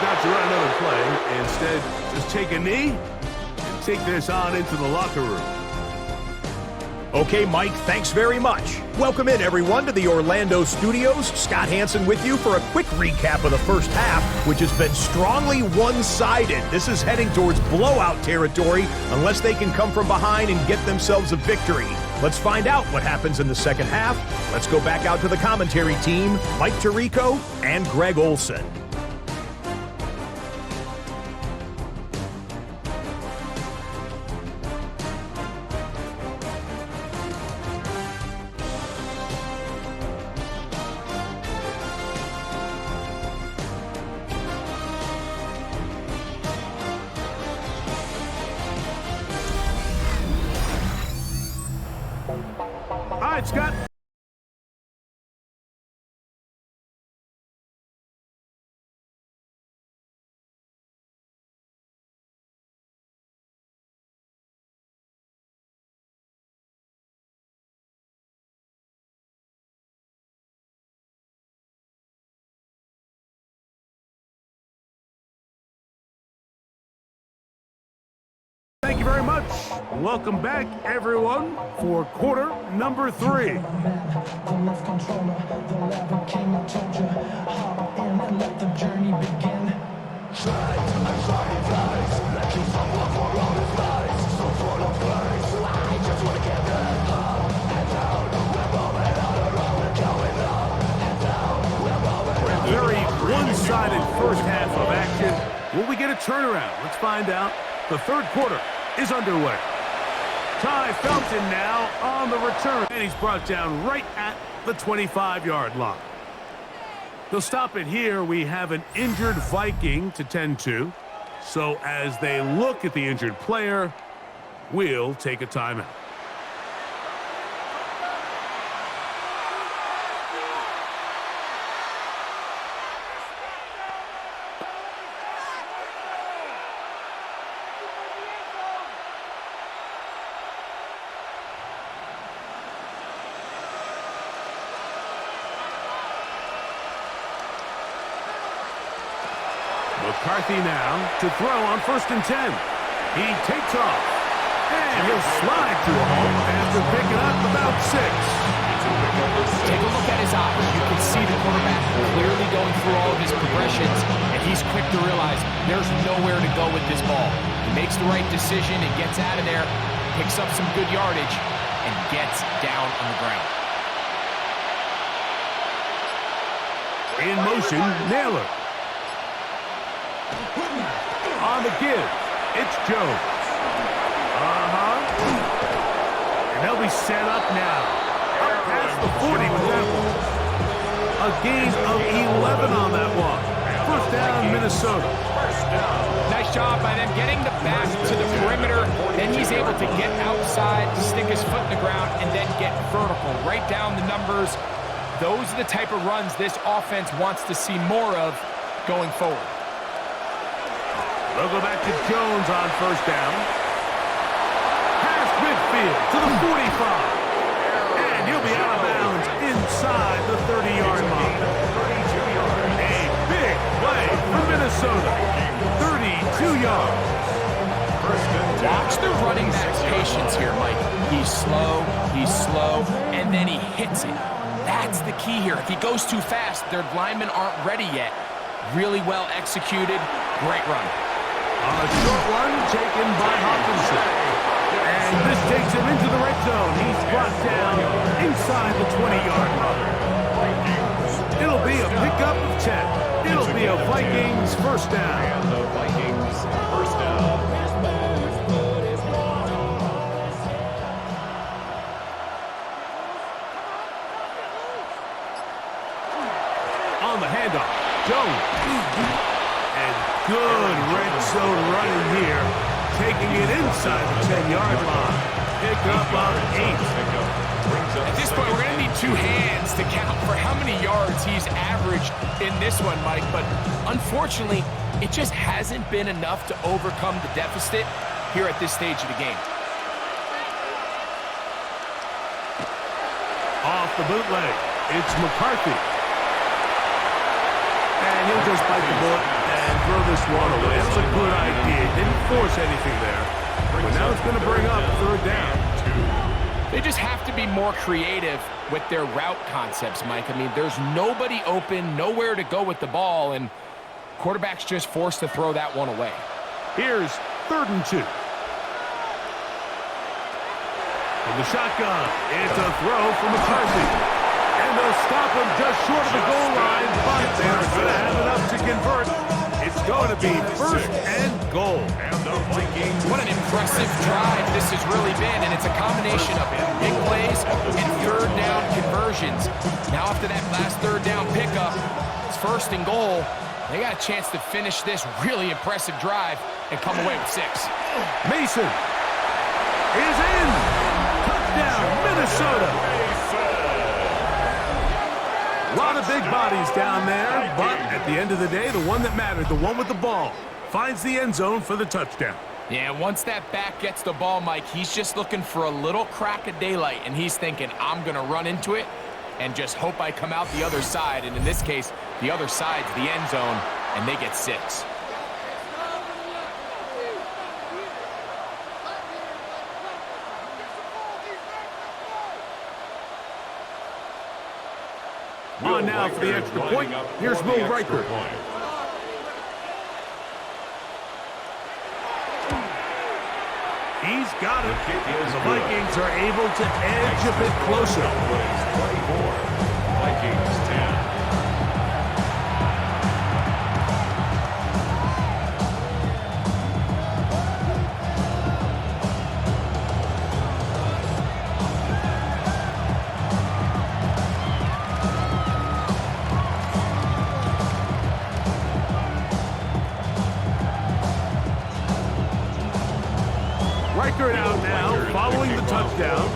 Not to run another play. Instead, just take a knee and take this on into the locker room. Okay, Mike, thanks very much. Welcome in, everyone, to the Orlando studios. Scott Hansen with you for a quick recap of the first half, which has been strongly one-sided. This is heading towards blowout territory unless they can come from behind and get themselves a victory. Let's find out what happens in the second half. Let's go back out to the commentary team, Mike Tirico and Greg Olson. All right, Scott. Thank you very much. Welcome back, everyone, for quarter number 3. Very one-sided first half of action. Will we get a turnaround? Let's find out. The third quarter is underway. Ty Felton now on the return, and he's brought down right at the 25-yard line. They'll stop it here. We have an injured Viking to tend to. So as they look at the injured player, we'll take a timeout. McCarthy now to throw on 1st and 10. He takes off, and he'll slide to a home after picking up about 6. Take a look at his eyes. You can see the quarterback clearly going through all of his progressions, and he's quick to realize there's nowhere to go with this ball. He makes the right decision and gets out of there, picks up some good yardage, and gets down on the ground. In motion, Naylor. On the give, it's Jones. And they'll be set up now. Up past the 40 with that one. A gain of 11 on that one. First down, Minnesota. Nice job by them getting the back to the perimeter. Then he's able to get outside to stick his foot in the ground and then get vertical. Right down the numbers. Those are the type of runs this offense wants to see more of going forward. They'll go back to Jones on 1st down. Past midfield to the 45. And he'll be out of bounds inside the 30-yard line. A big play for Minnesota. 32 yards. Watch the running back's patience here, Mike. He's slow, and then he hits it. That's the key here. If he goes too fast, their linemen aren't ready yet. Really well executed. Great run. A short one taken by Hopkinson. And this takes him into the red zone. He's brought down inside the 20-yard line. It'll be a pickup of 10. It'll be a Vikings first down. And the Vikings first down. On the handoff, Jones. And good red zone running here. Taking it inside the 10-yard line. Pick up on 8. At this point, we're going to need 2 hands to count for how many yards he's averaged in this one, Mike. But unfortunately, it just hasn't been enough to overcome the deficit here at this stage of the game. Off the bootleg, it's McCarthy. And he'll just bite the bullet and throw this one away. That's a good idea. Didn't force anything there. But now it's going to bring up 3rd down. They just have to be more creative with their route concepts, Mike. I mean, there's nobody open, nowhere to go with the ball, and quarterback's just forced to throw that one away. Here's 3rd and 2. From the shotgun, it's a throw from McCarthy. And they'll stop him just short of the goal line, but they're going to have enough to convert. It's going to be 1st and goal. And the Vikings. What an impressive drive this has really been, and it's a combination of big plays and 3rd down conversions. Now after that last 3rd down pickup, it's 1st and goal. They got a chance to finish this really impressive drive and come away with 6. Mason is in. Touchdown, Minnesota. A lot of big bodies down there, but at the end of the day, the one that mattered, the one with the ball, finds the end zone for the touchdown. Yeah, once that back gets the ball, Mike, he's just looking for a little crack of daylight, and he's thinking, I'm going to run into it and just hope I come out the other side. And in this case, the other side's the end zone, and they get 6. on now for the extra point. Here's Will Riker. He's got it. The Vikings are able to edge a bit closer. 24, Vikings 10. Riker out now, following the touchdown,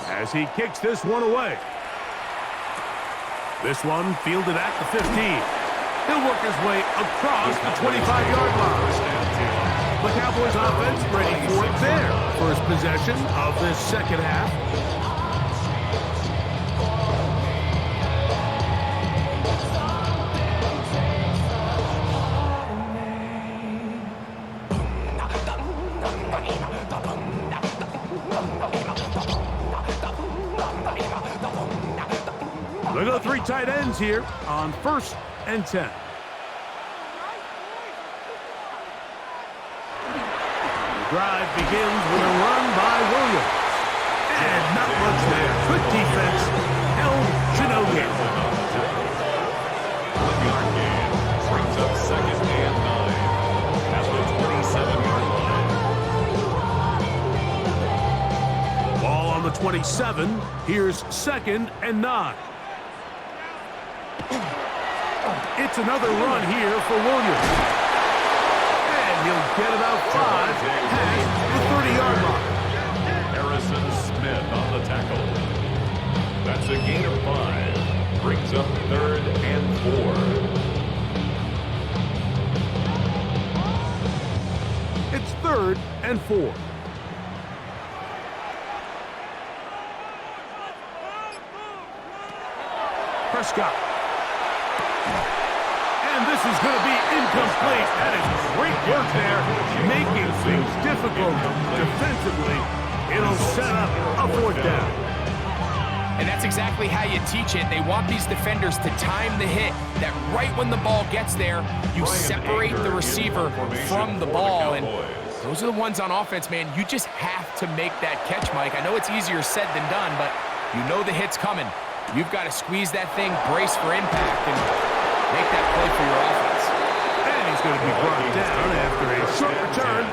as he kicks this one away. This one fielded at the 15. He'll work his way across the 25-yard line. The Cowboys offense ready for their first possession of this second half. They go three tight ends here on 1st and 10. The drive begins with a run by Williams. And not much there. Good defense. Held Shinogi. Brings up 2nd and 9 at the 27-yard line. Ball on the 27. Here's 2nd and 9. It's another run here for Williams. And he'll get about 5 past the 30-yard line. Harrison Smith on the tackle. That's a gain of 5. Brings up 3rd and 4. It's 3rd and 4. Prescott. And this is going to be incomplete. That is great work there, making things difficult defensively. It'll set up a 4th down. And that's exactly how you teach it. They want these defenders to time the hit, that right when the ball gets there, you separate the receiver from the ball. And those are the ones on offense, man. You just have to make that catch, Mike. I know it's easier said than done, but you know the hit's coming. You've got to squeeze that thing, brace for impact, and make that play for your offense. And he's going to be brought down after a short return.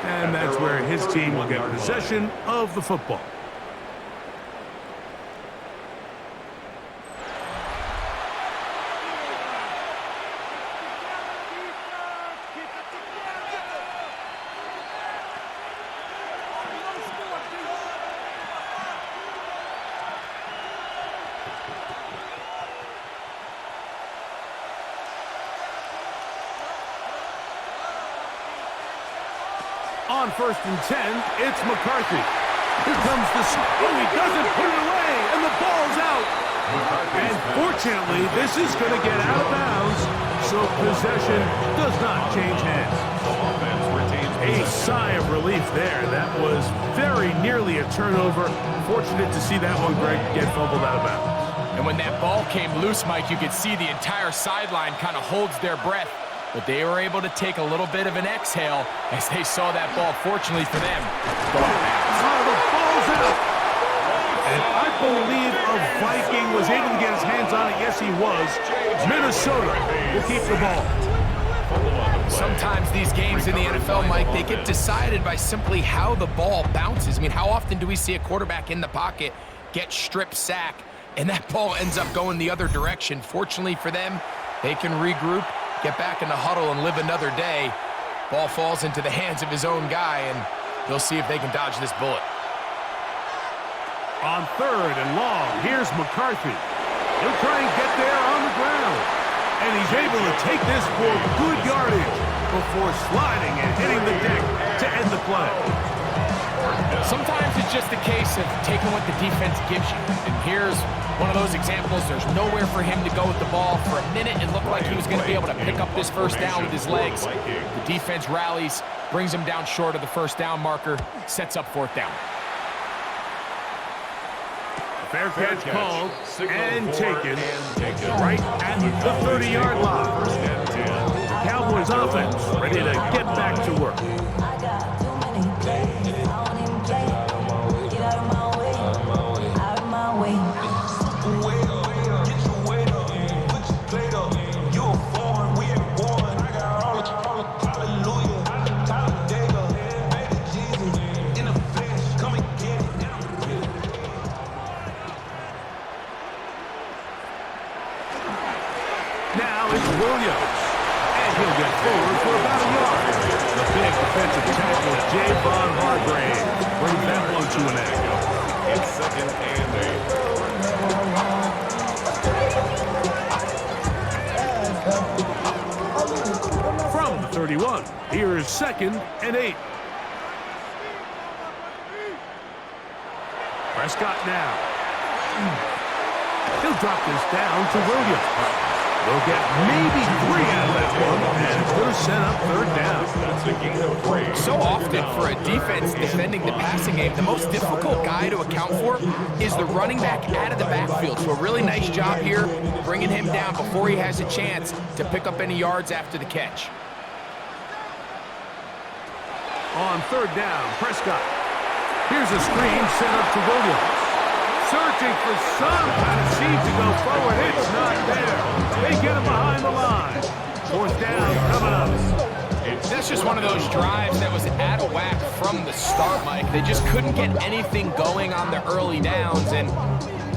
And that's where his team will get possession of the football. On 1st and 10, it's McCarthy. Here comes the... Oh, he doesn't put it away, and the ball's out. And fortunately, this is going to get out of bounds, so possession does not change hands. A sigh of relief there. That was very nearly a turnover. Fortunate to see that one, Greg, get fumbled out of bounds. And when that ball came loose, Mike, you could see the entire sideline kind of holds their breath. But they were able to take a little bit of an exhale as they saw that ball, fortunately for them, go out of bounds. Oh, the ball's out. And I believe a Viking was able to get his hands on it. Yes, he was. Minnesota will keep the ball. Sometimes these games in the NFL, Mike, they get decided by simply how the ball bounces. I mean, how often do we see a quarterback in the pocket get strip sack, and that ball ends up going the other direction? Fortunately for them, they can regroup, get back in the huddle, and live another day. Ball falls into the hands of his own guy, and they'll see if they can dodge this bullet. On 3rd and long, here's McCarthy. He'll try and get there on the ground. And he's able to take this for good yardage before sliding and hitting the deck to end the play. Sometimes it's just a case of taking what the defense gives you. And here's one of those examples. There's nowhere for him to go with the ball. For a minute, it looked like he was going to be able to pick up this 1st down with his legs. The defense rallies, brings him down short of the 1st down marker, sets up 4th down. Fair catch called and taken right at the 30-yard line. The Cowboys offense ready to get back to work. Williams, and he'll get forward for about a yard. The big defensive tackle, Javon Hargrave, brings that one to an end. It's second and 8. From the 31, here's second and 8. Prescott now. He'll drop this down to Williams. They'll get maybe 3 out of that one, and it's going to set up third down. That's a gain of 3. So often for a defense defending the passing game, the most difficult guy to account for is the running back out of the backfield. So a really nice job here, bringing him down before he has a chance to pick up any yards after the catch. On third down, Prescott. Here's a screen set up to Williams. Searching for some kind of seed to go forward. It's not there. They get him behind the line. Fourth down coming up. That's just one of those drives that was out of whack from the start, Mike. They just couldn't get anything going on the early downs, and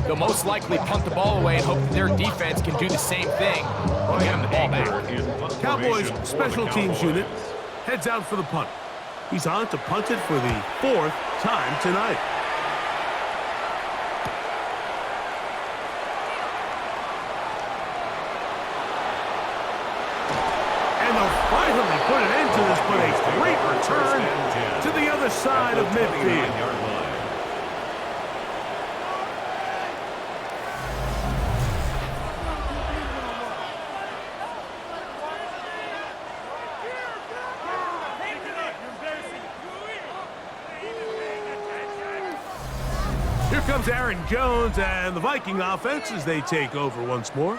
they'll most likely punt the ball away and hope that their defense can do the same thing and get them the ball back. Cowboys special teams unit heads out for the punt. He's on to punt it for the 4th time tonight. Finally put an end to this, but a great return to the other side of midfield. Here comes Aaron Jones and the Viking offense as they take over once more.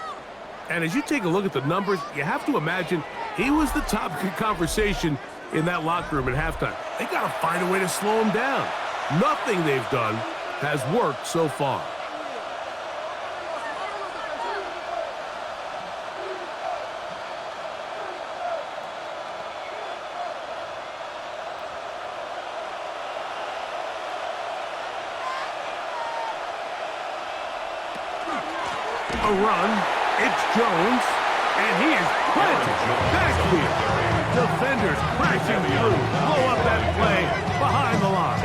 And as you take a look at the numbers, you have to imagine he was the top conversation in that locker room at halftime. They got to find a way to slow him down. Nothing they've done has worked so far. A run. It's Jones, and he is planted backfield. Defenders crashing through, blow up that play behind the line.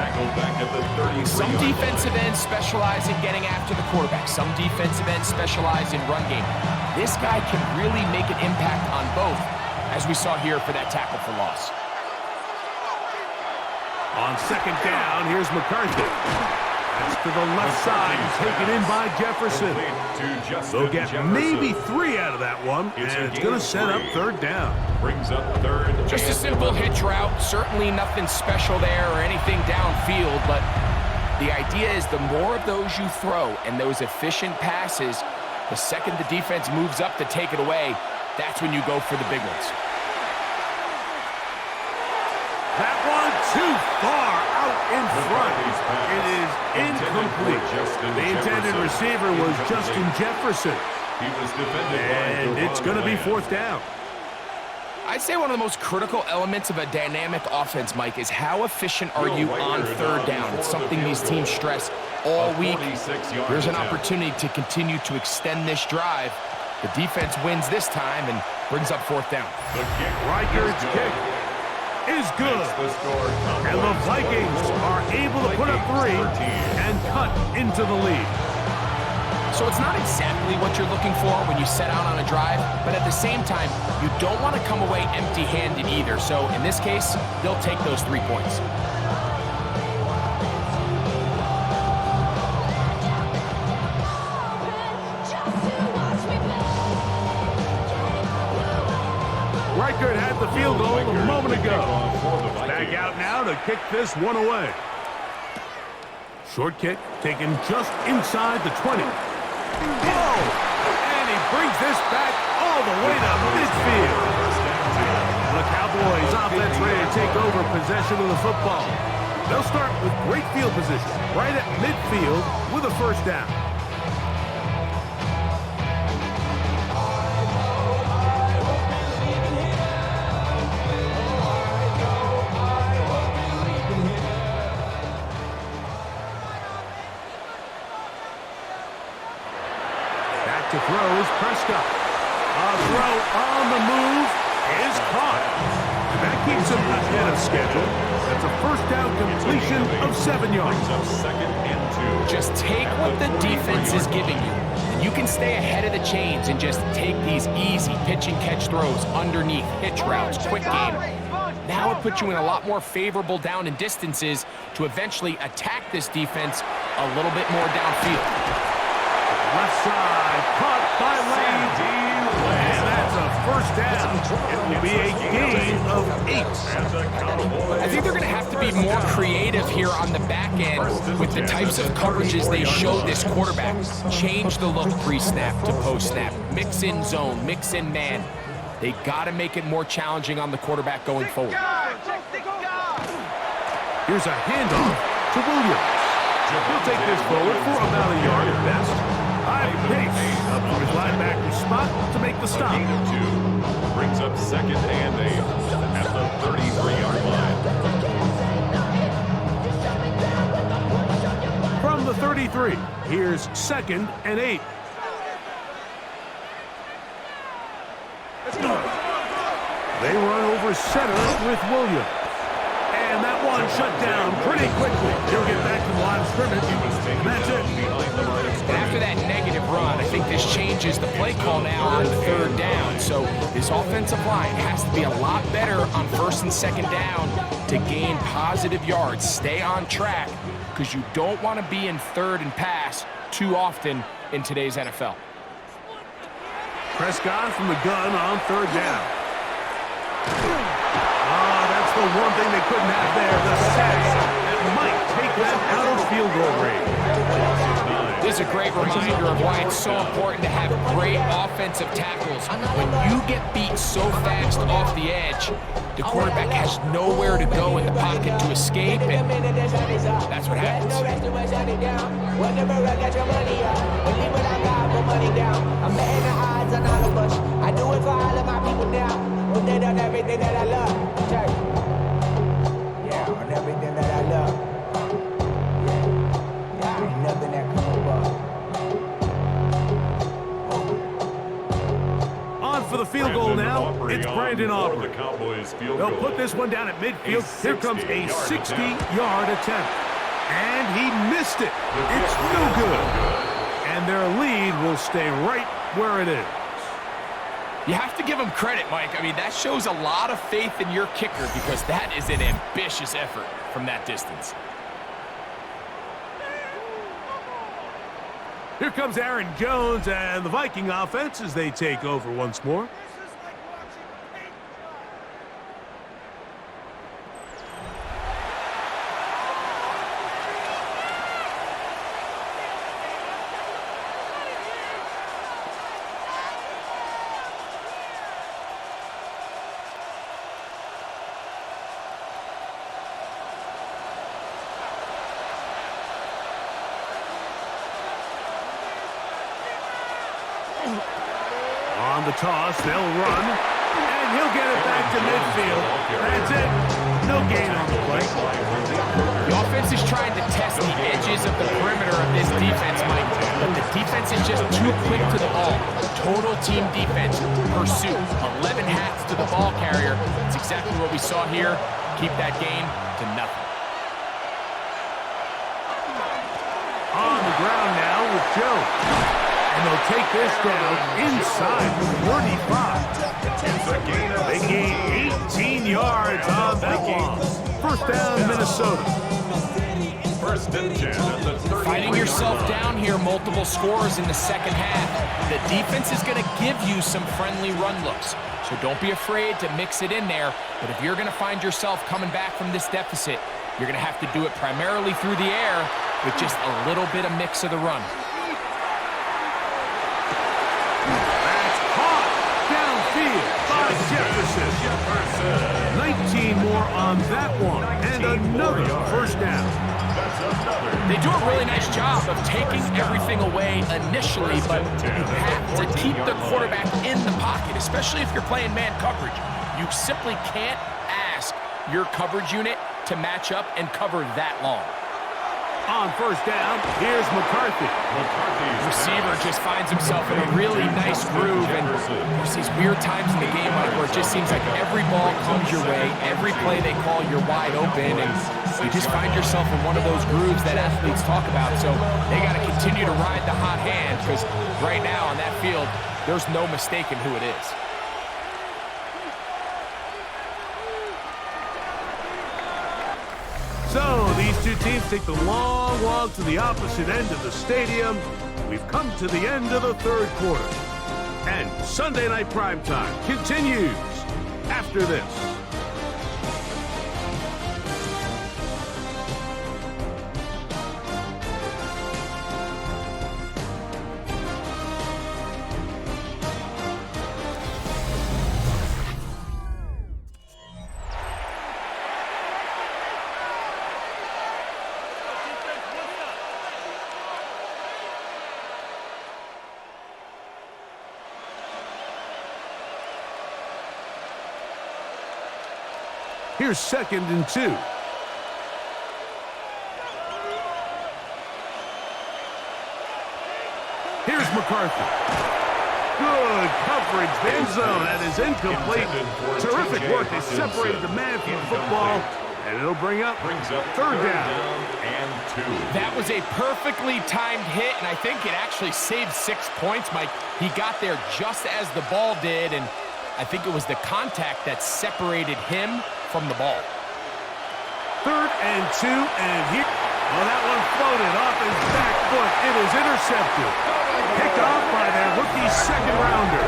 Some defensive ends specialize in getting after the quarterback. Some defensive ends specialize in run game. This guy can really make an impact on both, as we saw here for that tackle for loss. On second down, here's McCarthy. That's to the left side, taken in by Jefferson. They'll get maybe 3 out of that one, and it's going to set up third down. Brings up third. Just a simple hitch route. Certainly nothing special there or anything downfield, but the idea is the more of those you throw and those efficient passes, the second the defense moves up to take it away, that's when you go for the big ones. That one too far out in front. It is incomplete. The intended receiver was Justin Jefferson. And it's going to be fourth down. I'd say one of the most critical elements of a dynamic offense, Mike, is how efficient are you on third down. It's something these teams stress all week. There's an opportunity to continue to extend this drive. The defense wins this time and brings up fourth down. Reichard's kick is good. And the Vikings are able to put up 3 and cut into the lead. So it's not exactly what you're looking for when you set out on a drive, but at the same time, you don't want to come away empty-handed either. So in this case, they'll take those 3 points. Reichard had the field goal a moment ago. Back out now to kick this one away. Short kick taken just inside the 20. Whoa! And he brings this back all the way to midfield. The Cowboys offense ready to take over possession of the football. They'll start with great field position right at midfield with a first down. To throw is Prescott. A throw on the move is caught. And that keeps him ahead of schedule. That's a first down completion of 7 yards. Just take what the defense is giving you. And you can stay ahead of the chains and just take these easy pitch and catch throws underneath, hitch routes, quick game. Now it puts you in a lot more favorable down and distances to eventually attack this defense a little bit more downfield. Left side, caught by Lane. And that's a first down. It will be a gain of 8. I think they're going to have to be more creative here on the back end with the types of coverages they show this quarterback. Change the look pre-snap to post-snap. Mix in zone, mix in man. They got to make it more challenging on the quarterback going forward. Here's a handoff to Williams. He'll take this forward for about a yard at best. High pace up to his linebacker spot to make the stop. Gain of 2 brings up 2nd and 8 at the 33-yard line. From the 33, here's 2nd and 8. They run over center with Williams. And that one shut down pretty quickly. He'll get back to the line of scrimmage, and that's it. And after that negative run, I think this changes the play call now on 3rd down. So this offensive line has to be a lot better on 1st and 2nd down to gain positive yards. Stay on track because you don't want to be in 3rd and pass too often in today's NFL. Prescott from the gun on 3rd down. The one thing they couldn't have there, the sack that might take them out of field goal range. This is a great reminder of why it's so important to have great offensive tackles. When you get beat so fast off the edge, the quarterback has nowhere to go in the pocket to escape, and that's what happens. I do it for all of my people now. They done everything that I love. Yeah, on everything that I love. Yeah, ain't nothing that come above. On for the field goal now. It's Brandon Aubrey. They'll put this one down at midfield. Here comes a 60-yard attempt. And he missed it. It's no good. And their lead will stay right where it is. You have to give him credit, Mike. I mean, that shows a lot of faith in your kicker because that is an ambitious effort from that distance. Here comes Aaron Jones and the Viking offense as they take over once more. On the toss, they'll run, and he'll get it back to midfield. That's it. No gain on the play. The offense is trying to test the edges of the perimeter of this defense, Mike, but the defense is just too quick to the ball. Total team defense, pursuit, 11 hats to the ball carrier. It's exactly what we saw here. Keep that game to nothing. On the ground now with Jones. And they'll take this down inside the 35. They gain 18 yards on that loss. First down, Minnesota. 1st and 10 at the 30. Fighting yourself down here, multiple scores in the 2nd half. The defense is going to give you some friendly run looks. So don't be afraid to mix it in there. But if you're going to find yourself coming back from this deficit, You're going to have to do it primarily through the air with just a little bit of mix of the run. That's caught downfield by Jefferson. 19 more on that one, and another first down. They do a really nice job of taking everything away initially, but you have to keep the quarterback in the pocket, especially if you're playing man coverage. You simply can't ask your coverage unit to match up and cover that long. On first down, here's McCarthy. The receiver just finds himself in a really nice groove, and there's these weird times in the game, Mike, where it just seems like every ball comes your way, every play they call, you're wide open, and you just find yourself in one of those grooves that athletes talk about. So they got to continue to ride the hot hand, because right now on that field, there's no mistaking who it is. So these two teams take the long walk to the opposite end of the stadium. We've come to the end of the third quarter. And Sunday Night Primetime continues after this. Here's 2nd and 2. Here's McCarthy. Good coverage. The end zone. That is incomplete. Terrific work. They separated the man from the football, and it'll bring up third down. And 2. That was a perfectly timed hit, and I think it actually saved 6 points, Mike. He got there just as the ball did, and I think it was the contact that separated him from the ball. 3rd and 2, and here. Well, that one floated off his back foot. It is intercepted. Picked off by their rookie second-rounder.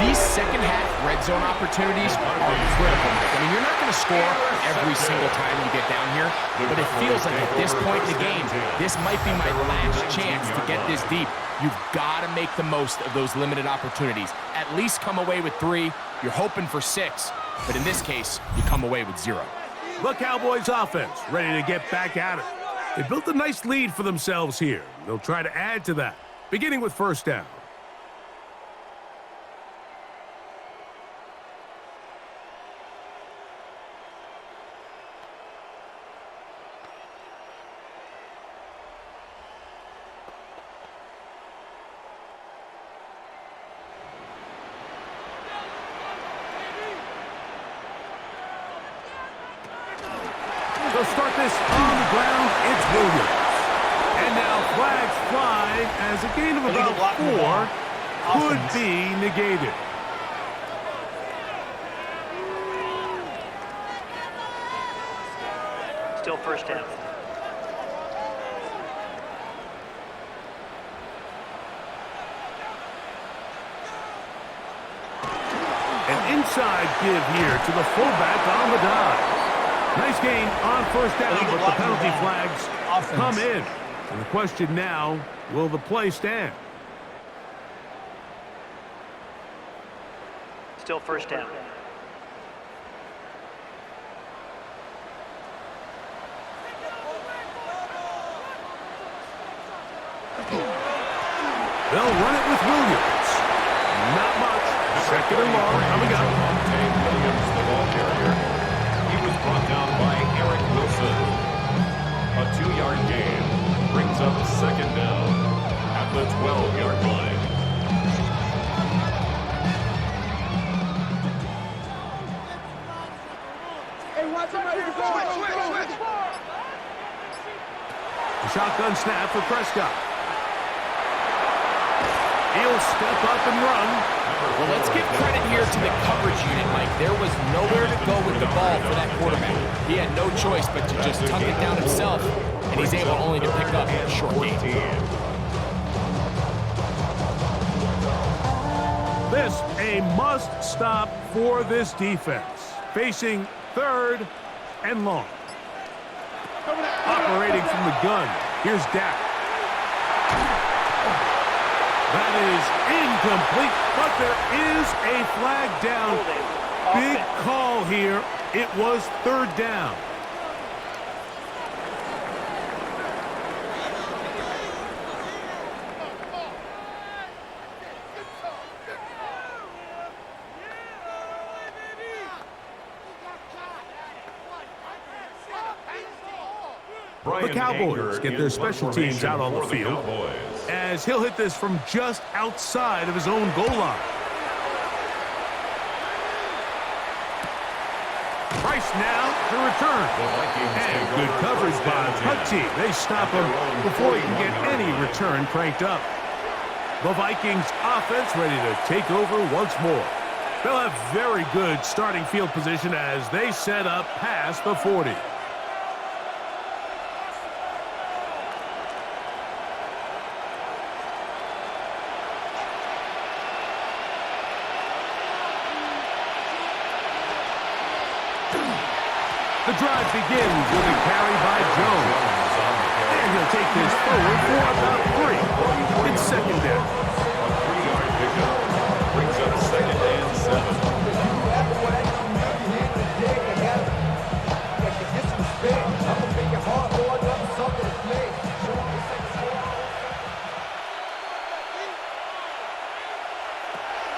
These second-half red zone opportunities are critical. I mean, you're not going to score every single time you get down here, but it feels like at this point in the game, this might be my last chance to get this deep. You've got to make the most of those limited opportunities. At least come away with 3. You're hoping for 6, but in this case, you come away with 0. The Cowboys offense ready to get back at it. They built a nice lead for themselves here. They'll try to add to that, beginning with first down. They'll start this on the ground. It's Williams. And now flags fly as a gain of about 4 could be negated. Still first down. An inside give here to the fullback on the dive. Nice gain on first down, but the penalty flags come in. And the question now, will the play stand? Still first down. They'll run it with Williams. Not much. 2nd and long coming up. Williams, the ball carrier. He was brought down by Eric Wilson. A 2-yard gain brings up 2nd down at the 12-yard line. The shotgun snap for Prescott. He'll step up and run. Well, let's give credit here to the coverage unit, Mike. There was nowhere to go with the ball for that quarterback. He had no choice but to just tuck it down himself, and he's able only to pick up a short gain. This a must-stop for this defense. Facing 3rd and long. Operating from the gun, here's Dak. That is incomplete, but there is a flag down. Big call here. It was third down. The Cowboys get their special teams out on the field as he'll hit this from just outside of his own goal line. Price now to return. And good coverage by the punt team. They stop him before he can get any return cranked up. The Vikings offense ready to take over once more. They'll have very good starting field position as they set up past the 40. The drive begins with a carry by Jones. And he'll take this forward for about 3. It's second down. A 3-yard pickup brings up second and 7.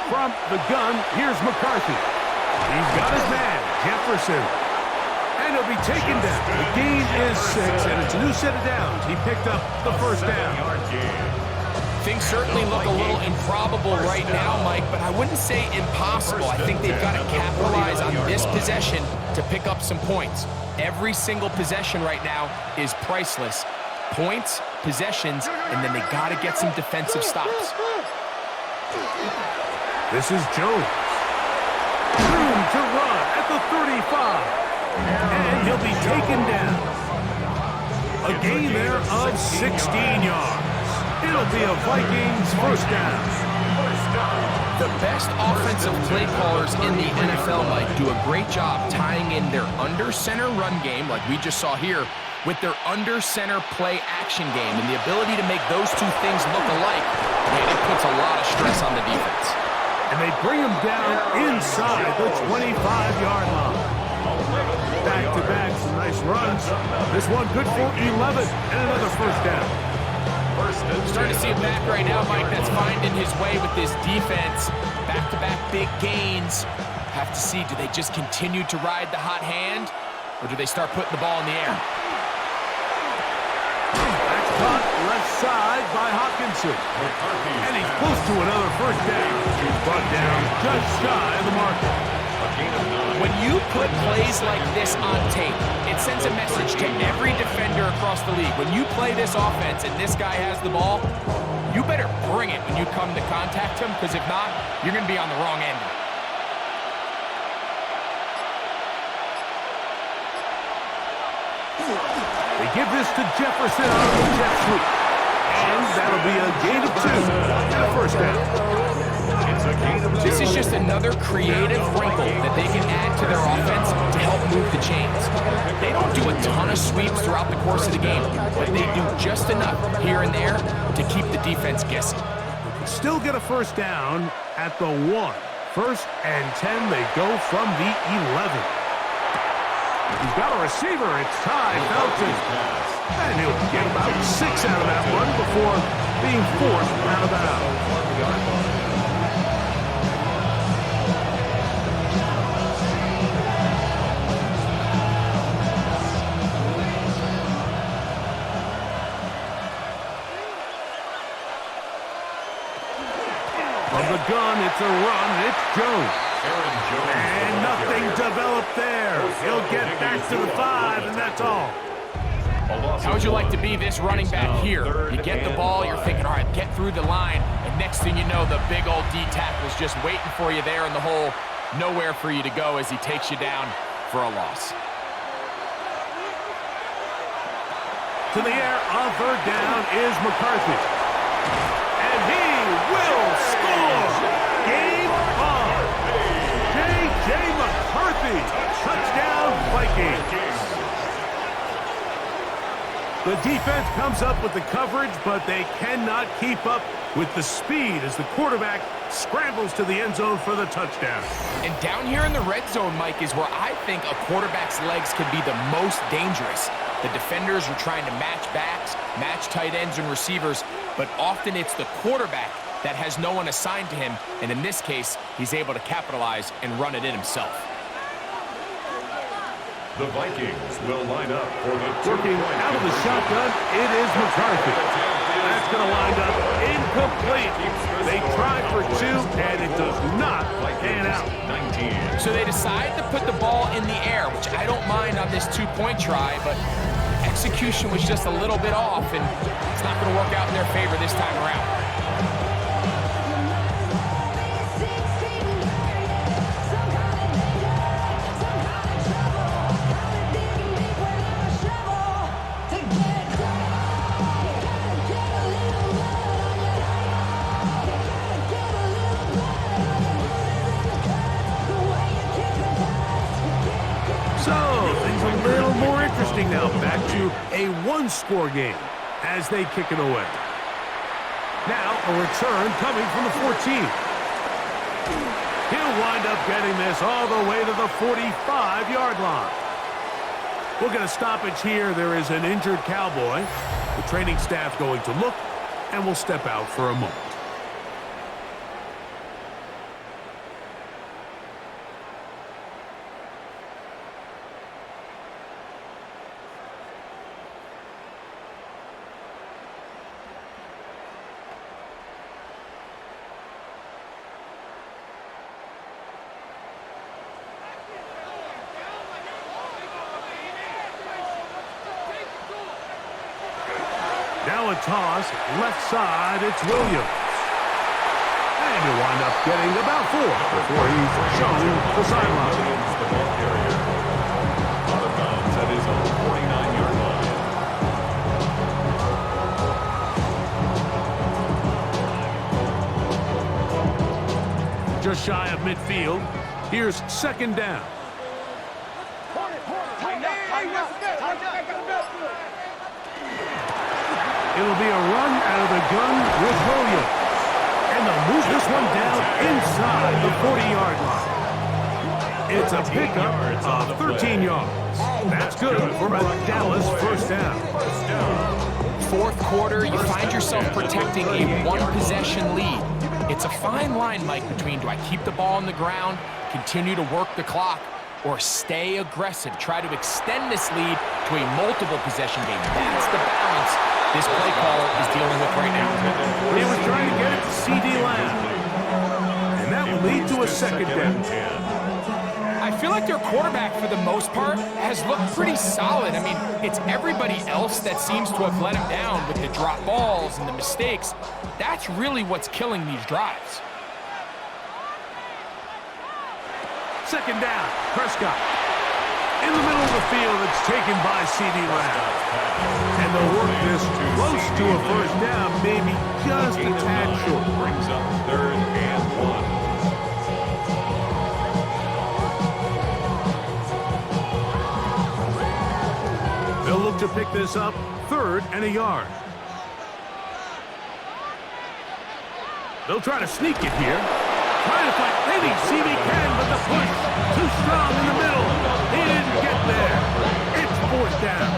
From the gun, here's McCarthy. He's got his man, Jefferson. And he'll be taken down. The gain is 6, and it's a new set of downs. He picked up the first down. Things certainly look a little improbable right now, Mike, but I wouldn't say impossible. I think they've got to capitalize on this possession to pick up some points. Every single possession right now is priceless. Points, possessions, and then they got to get some defensive stops. This is Jones. Room to run at the 35. And he'll be taken down. A gain there of 16 yards. It'll be a Vikings first down. The best offensive play callers in the NFL, Mike, do a great job tying in their under-center run game, like we just saw here, with their under-center play action game. And the ability to make those two things look alike, man, it puts a lot of stress on the defense. And they bring him down inside the 25-yard line. Back-to-back, some nice runs. This one good for 11 and another first down. Starting to see him back right now, Mike, that's finding his way with this defense. Back-to-back big gains. Have to see, do they just continue to ride the hot hand, or do they start putting the ball in the air? That's caught left side by Hawkinson. And he's close to another first down. He's brought down just shy of the marker. When you put plays like this on tape, it sends a message to every defender across the league. When you play this offense and this guy has the ball, you better bring it when you come to contact him, because if not, you're going to be on the wrong end of it. They give this to Jefferson on the jet sweep. And that'll be a gain of 2 and a first down. This is just another creative wrinkle that they can add to their offense to help move the chains. They don't do a ton of sweeps throughout the course of the game, but they do just enough here and there to keep the defense guessing. Still get a first down at the 1. First and 10, they go from the 11. He's got a receiver. It's Ty Felton. And he'll get about 6 out of that one before being forced out of bounds. From the gun, it's a run. It's Jones. And nothing developed there. He'll get back to the 5, and that's all. How would you like to be this running back here? You get the ball, you're thinking, all right, get through the line, and next thing you know, the big old D tackle's just waiting for you there in the hole. Nowhere for you to go as he takes you down for a loss. To the air on third down is McCarthy. And he will score! Game on! J.J. McCarthy! Touchdown, Vikings! The defense comes up with the coverage, but they cannot keep up with the speed as the quarterback scrambles to the end zone for the touchdown. And down here in the red zone, Mike, is where I think a quarterback's legs can be the most dangerous. The defenders are trying to match backs, match tight ends and receivers, but often it's the quarterback that has no one assigned to him, and in this case, he's able to capitalize and run it in himself. The Vikings will line up for the Working out of the shotgun, it is McCarthy. That's going to wind up incomplete. They tried for two, and it does not pan out. 19. So they decide to put the ball in the air, which I don't mind on this two-point try, but execution was just a little bit off, and it's not going to work out in their favor this time around. Now back to a one-score game as they kick it away. Now a return coming from the 14. He'll wind up getting this all the way to the 45-yard line. We'll get a stoppage here. There is an injured Cowboy. The training staff going to look, and we'll step out for a moment. Now a toss, left side, it's Williams. And he'll wind up getting about 4 before he's shown the sideline. The ball carrier. Out of bounds at his own 49-yard line. Just shy of midfield. Here's second down. It'll be a run out of the gun with Williams. And they'll move this one down inside the 40-yard line. It's a pickup of 13 yards. That's good for a Dallas first down. Fourth quarter, you find yourself protecting a one-possession lead. It's a fine line, Mike, between do I keep the ball on the ground, continue to work the clock, or stay aggressive, try to extend this lead to a multiple possession game. That's the balance this play caller is dealing with right now. He was trying to get it to C.D. Lamb. And that will lead to a second down. I feel like their quarterback, for the most part, has looked pretty solid. I mean, it's everybody else that seems to have let him down with the drop balls and the mistakes. That's really what's killing these drives. Second down, Prescott. In the middle of the field, it's taken by C.D. Lamb. And they'll work this close to a first down, maybe just a tad short. Brings up 3rd and 1. They'll look to pick this up, 3rd and a yard. They'll try to sneak it here. Trying to find any seam he can, but the push too strong in the middle. He didn't get there. It's 4th down.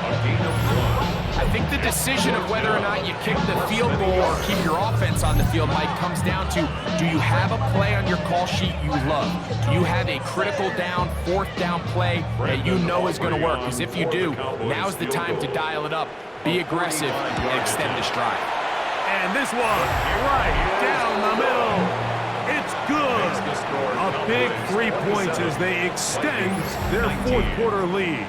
I think the decision of whether or not you kick the field goal or keep your offense on the field, Mike, comes down to, do you have a play on your call sheet you love? Do you have a critical down, 4th down play that you know is going to work? Because if you do, now's the time to dial it up, be aggressive, and extend this drive. And this one, right down the middle. It's good. A big 3 points as they extend their 4th quarter lead.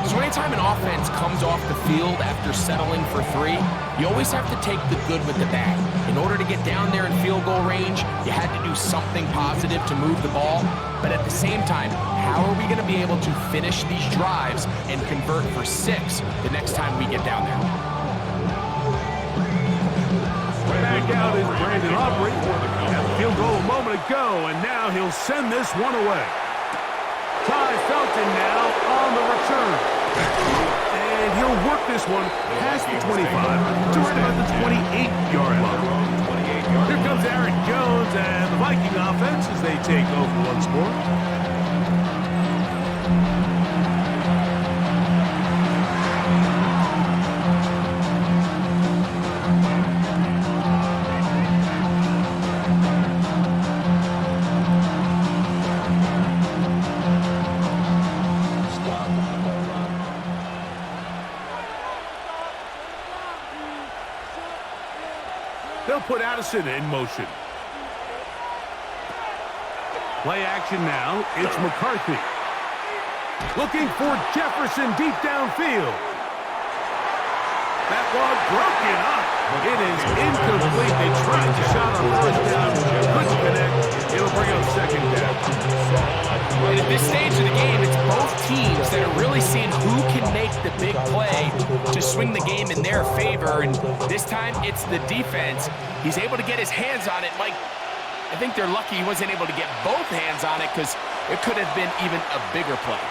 So anytime an offense comes off the field after settling for 3, you always have to take the good with the bad. In order to get down there in field goal range, you had to do something positive to move the ball. But at the same time, how are we going to be able to finish these drives and convert for 6 the next time we get down there? Back out is Brandon Aubrey. Had the field goal a moment ago, and now he'll send this one away. Ty Felton now on the return. And he'll work this one past the 25 to right about the 28-yard line. Here comes Aaron Jones and the Viking offense as they take over once more. They'll put Addison in motion. Play action now. It's McCarthy. Looking for Jefferson deep downfield. That ball broken up. It is incomplete. They tried to shot on first down. Couldn't connect. It'll bring up second down. And at this stage of the game, it's both teams that are really seeing who can make the big play to swing the game in their favor. And this time, it's the defense. He's able to get his hands on it. Mike, I think they're lucky he wasn't able to get both hands on it because it could have been even a bigger play.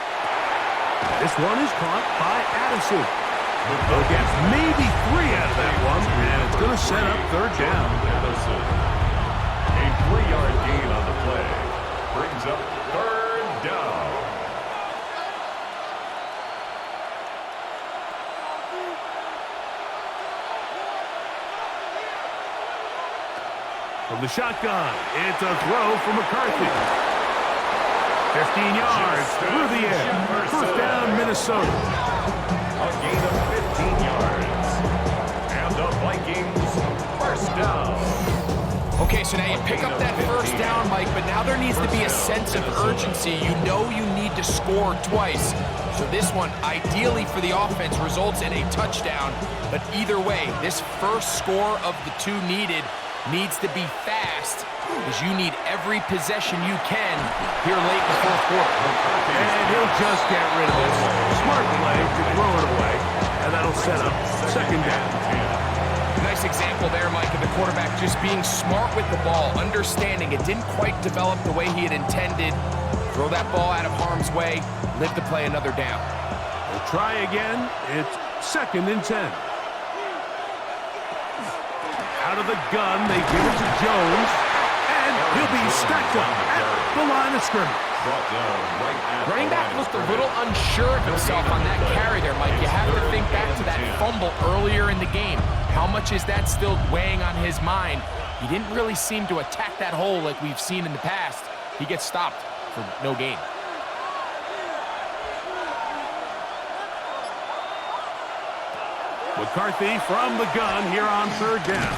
This one is caught by Addison. They'll get maybe 3 out of that one, and it's going to set up third down. Addison. A 3-yard gain on the play brings up third down. From the shotgun, it's a throw for McCarthy. 15 yards through the air. First down, Minnesota. A gain of 15 yards. And the Vikings first down. Okay, so now you pick up that first down, Mike, but now there needs to be a sense of urgency. You know you need to score twice. So this one, ideally for the offense, results in a touchdown. But either way, this first score of the 2 needed needs to be fast because you need every possession you can here late in the fourth quarter. And he'll just get rid of this. Smart play to throw it away, and that'll set up second down. Nice example there, Mike, of the quarterback just being smart with the ball, understanding it didn't quite develop the way he had intended. Throw that ball out of harm's way, live to play another down. We'll try again. It's 2nd and 10. Out of the gun, they give it to Jones, and he'll be stacked up at the line of scrimmage. Running back looked a little unsure of himself on that carry there, Mike. You have to think back to that fumble earlier in the game. How much is that still weighing on his mind? He didn't really seem to attack that hole like we've seen in the past. He gets stopped for no gain. McCarthy from the gun here on third down.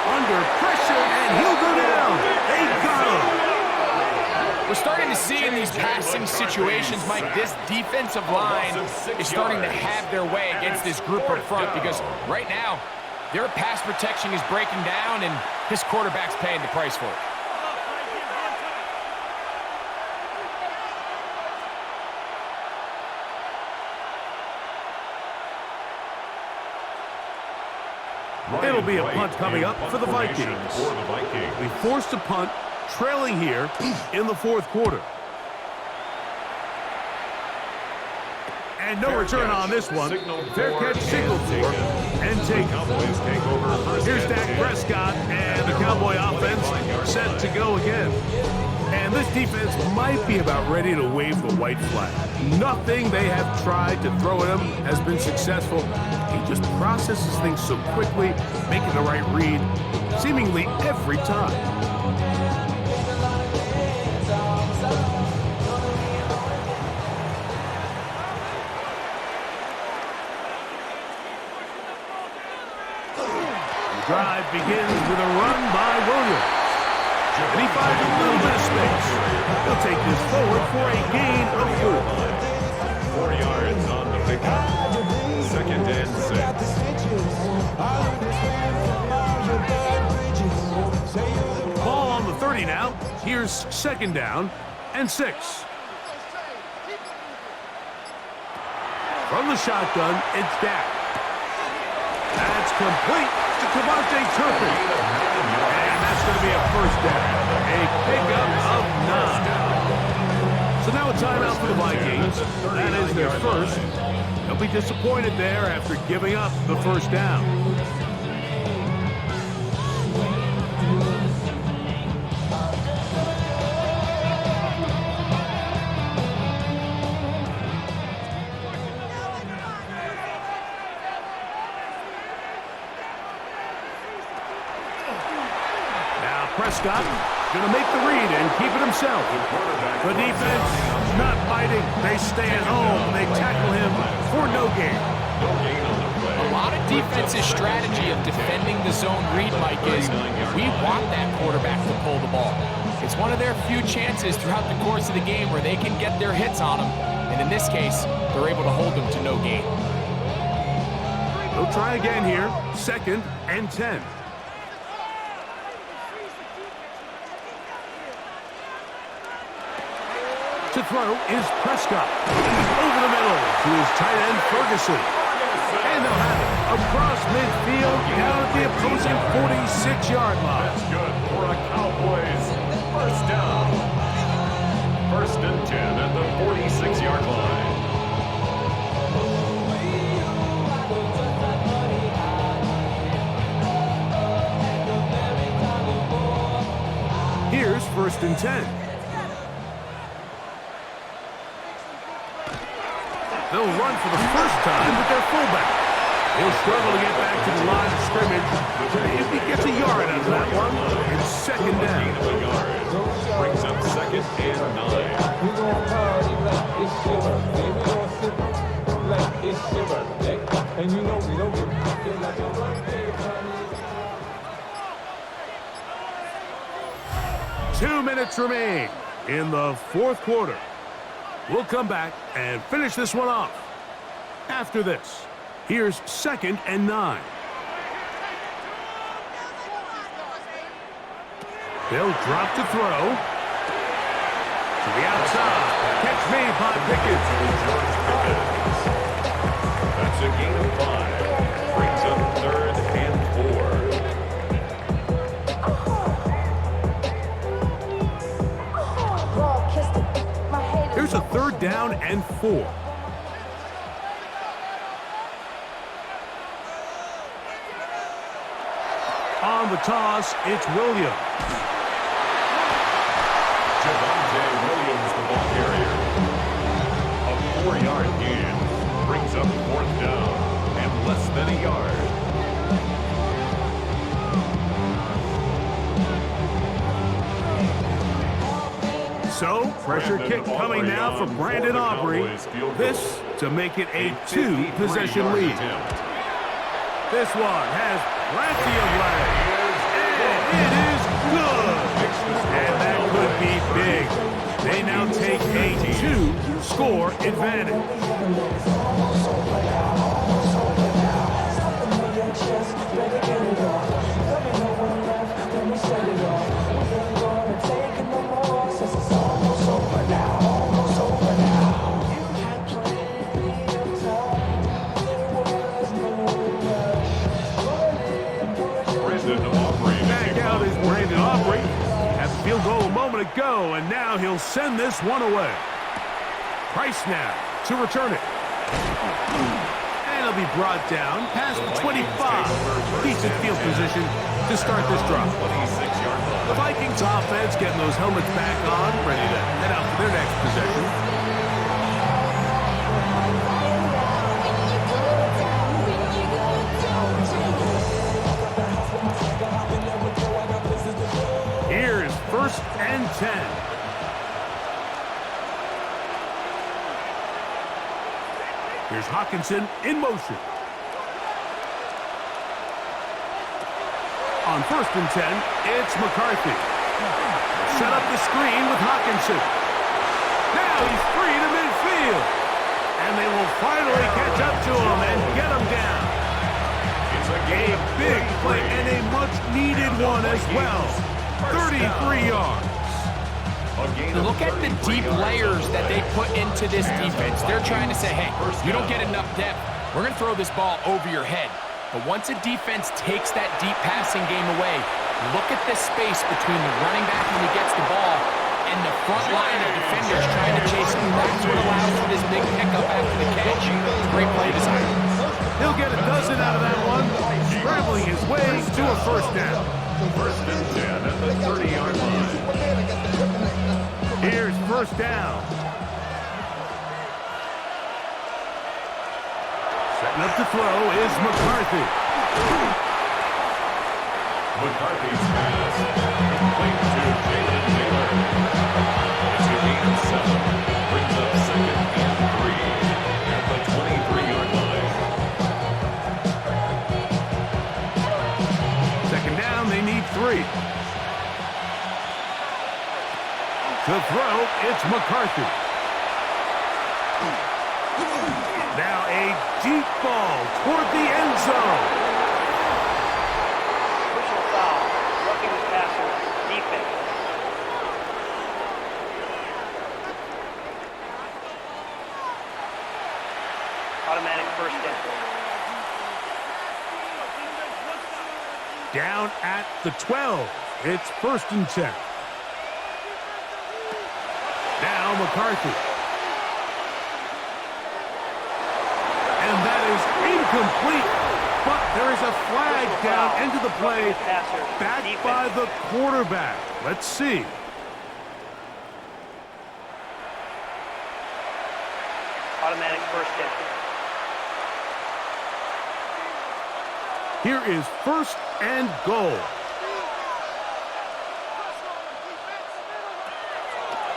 Under pressure, and he'll go down. They got him. We're starting to see in these passing situations, Mike, this defensive line is starting to have their way against this group up front because right now, their pass protection is breaking down, and this quarterback's paying the price for it. It'll be a punt coming up for the Vikings. We forced a punt, trailing here in the fourth quarter. And no return on this one. Fair catch signaled for and taken. Here's Dak Prescott and the Cowboy offense set to go again. And this defense might be about ready to wave the white flag. Nothing they have tried to throw at him has been successful. He just processes things so quickly, making the right read, seemingly every time. The drive begins with a run by Williams. And he finds a little bit of space. He'll take this forward for a gain of 4. 4 yards on the pickup. 2nd and 6. Ball on the 30 now. Here's 2nd down and 6. From the shotgun, it's Dak. That's complete to Devontae Turpin. And that's going to be a first down. A pickup of 9. So now a timeout for the Vikings. That is their first. They'll be disappointed there after giving up the first down. Now Prescott going to make the read and keep it himself. The defense not biting. They stay at home. They tackle him for no gain. A lot of defense's strategy of defending the zone read, Mike, is we want that quarterback to pull the ball. It's one of their few chances throughout the course of the game where they can get their hits on him. And in this case, they're able to hold him to no gain. They'll try again here. 2nd and 10. To throw is Prescott. Over the middle to his tight end, Ferguson. And they'll have it across midfield down at the opposing 46-yard line. That's good for a Cowboys first down. 1st and 10 at the 46-yard line. Here's 1st and 10. They'll run for the first time with their fullback. He'll struggle to get back to the line of scrimmage. If he gets a yard out of that one, it's 2nd down. Brings up 2nd and 9. 2 minutes remain in the 4th quarter. We'll come back and finish this one off. After this, here's 2nd and 9. They'll drop to throw. To the outside. Catch made by Pickens. That's a gain of 5. Brings up 3rd and 4. Here's a 3rd down and 4. On the toss, it's Williams. Javonte Williams, the ball carrier. A 4-yard gain. Brings up 4th down and less than a yard. So, pressure kick coming now for Brandon Aubrey. This to make it a 2-possession lead. This one has plenty of legs. And it is good. And that could be big. They now take a 2-score advantage. Brandon Aubrey had the field goal a moment ago, and now he'll send this one away. Price now to return it. And it'll be brought down past the 25. Decent field position to start this drive. The Vikings offense getting those helmets back on, ready to head out for their next possession. Here's 1st and 10. Here's Hawkinson in motion. On 1st and 10, it's McCarthy. Set up the screen with Hawkinson. Now he's free to midfield. And they will finally catch up to him and get him down. It's a big play and a much-needed one as well. 33 yards. Look at the deep layers that they put into this defense. They're trying to say, hey, you don't get enough depth. We're going to throw this ball over your head. But once a defense takes that deep passing game away, look at the space between the running back when he gets the ball and the front line of defenders trying to chase He'll get a dozen out of that one, scrambling his way to a first down. First and 10 at the 30-yard line. Here's first down. Setting up to throw is McCarthy. McCarthy's pass complete to Jalen Taylor. It's a gain of 7. Brings up second and 3 at the 23-yard line. Second down, they need 3. To throw, it's McCarthy. Now a deep ball toward the end zone. Personal foul. Roughing the passer. Defense. Automatic first down. Down at the 12. It's first and 10. Now McCarthy. And that is incomplete. But there is a flag down into the play, backed by the quarterback. Let's see. Automatic first down. Here is first and goal.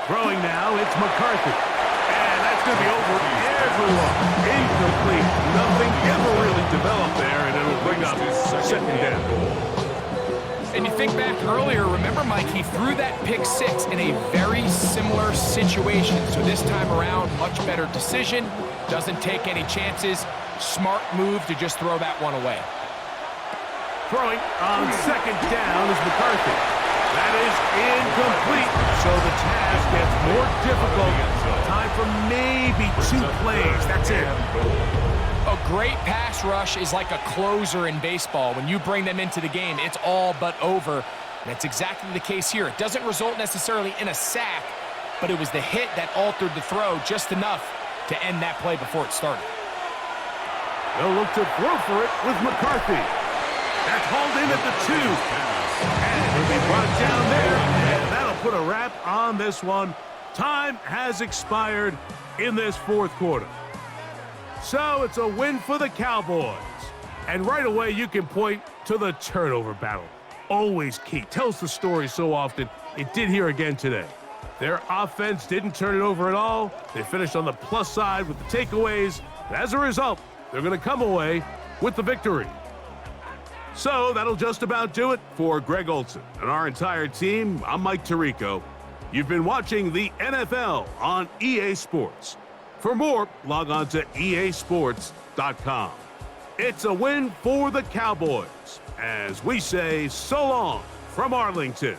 Throwing now, it's McCarthy. And that's going to be over everyone. Incomplete. Nothing ever really developed there, and it'll bring up second down. And you think back earlier, remember, Mike, he threw that pick 6 in a very similar situation. So this time around, much better decision. Doesn't take any chances. Smart move to just throw that one away. Throwing on second down is McCarthy. That is incomplete. So the task gets more difficult. Time for maybe 2 plays. That's it. A great pass rush is like a closer in baseball. When you bring them into the game, it's all but over. That's exactly the case here. It doesn't result necessarily in a sack, but it was the hit that altered the throw just enough to end that play before it started. They'll look to throw for it with McCarthy. That's hauled in at the 2. And he'll be brought down there, and that'll put a wrap on this one. Time has expired in this fourth quarter. So it's a win for the Cowboys. And right away, you can point to the turnover battle. Always key. Tells the story so often. It did here again today. Their offense didn't turn it over at all. They finished on the plus side with the takeaways. And as a result, they're going to come away with the victory. So that'll just about do it for Greg Olson and our entire team. I'm Mike Tirico. You've been watching the NFL on EA Sports. For more, log on to easports.com. It's a win for the Cowboys, as we say so long from Arlington.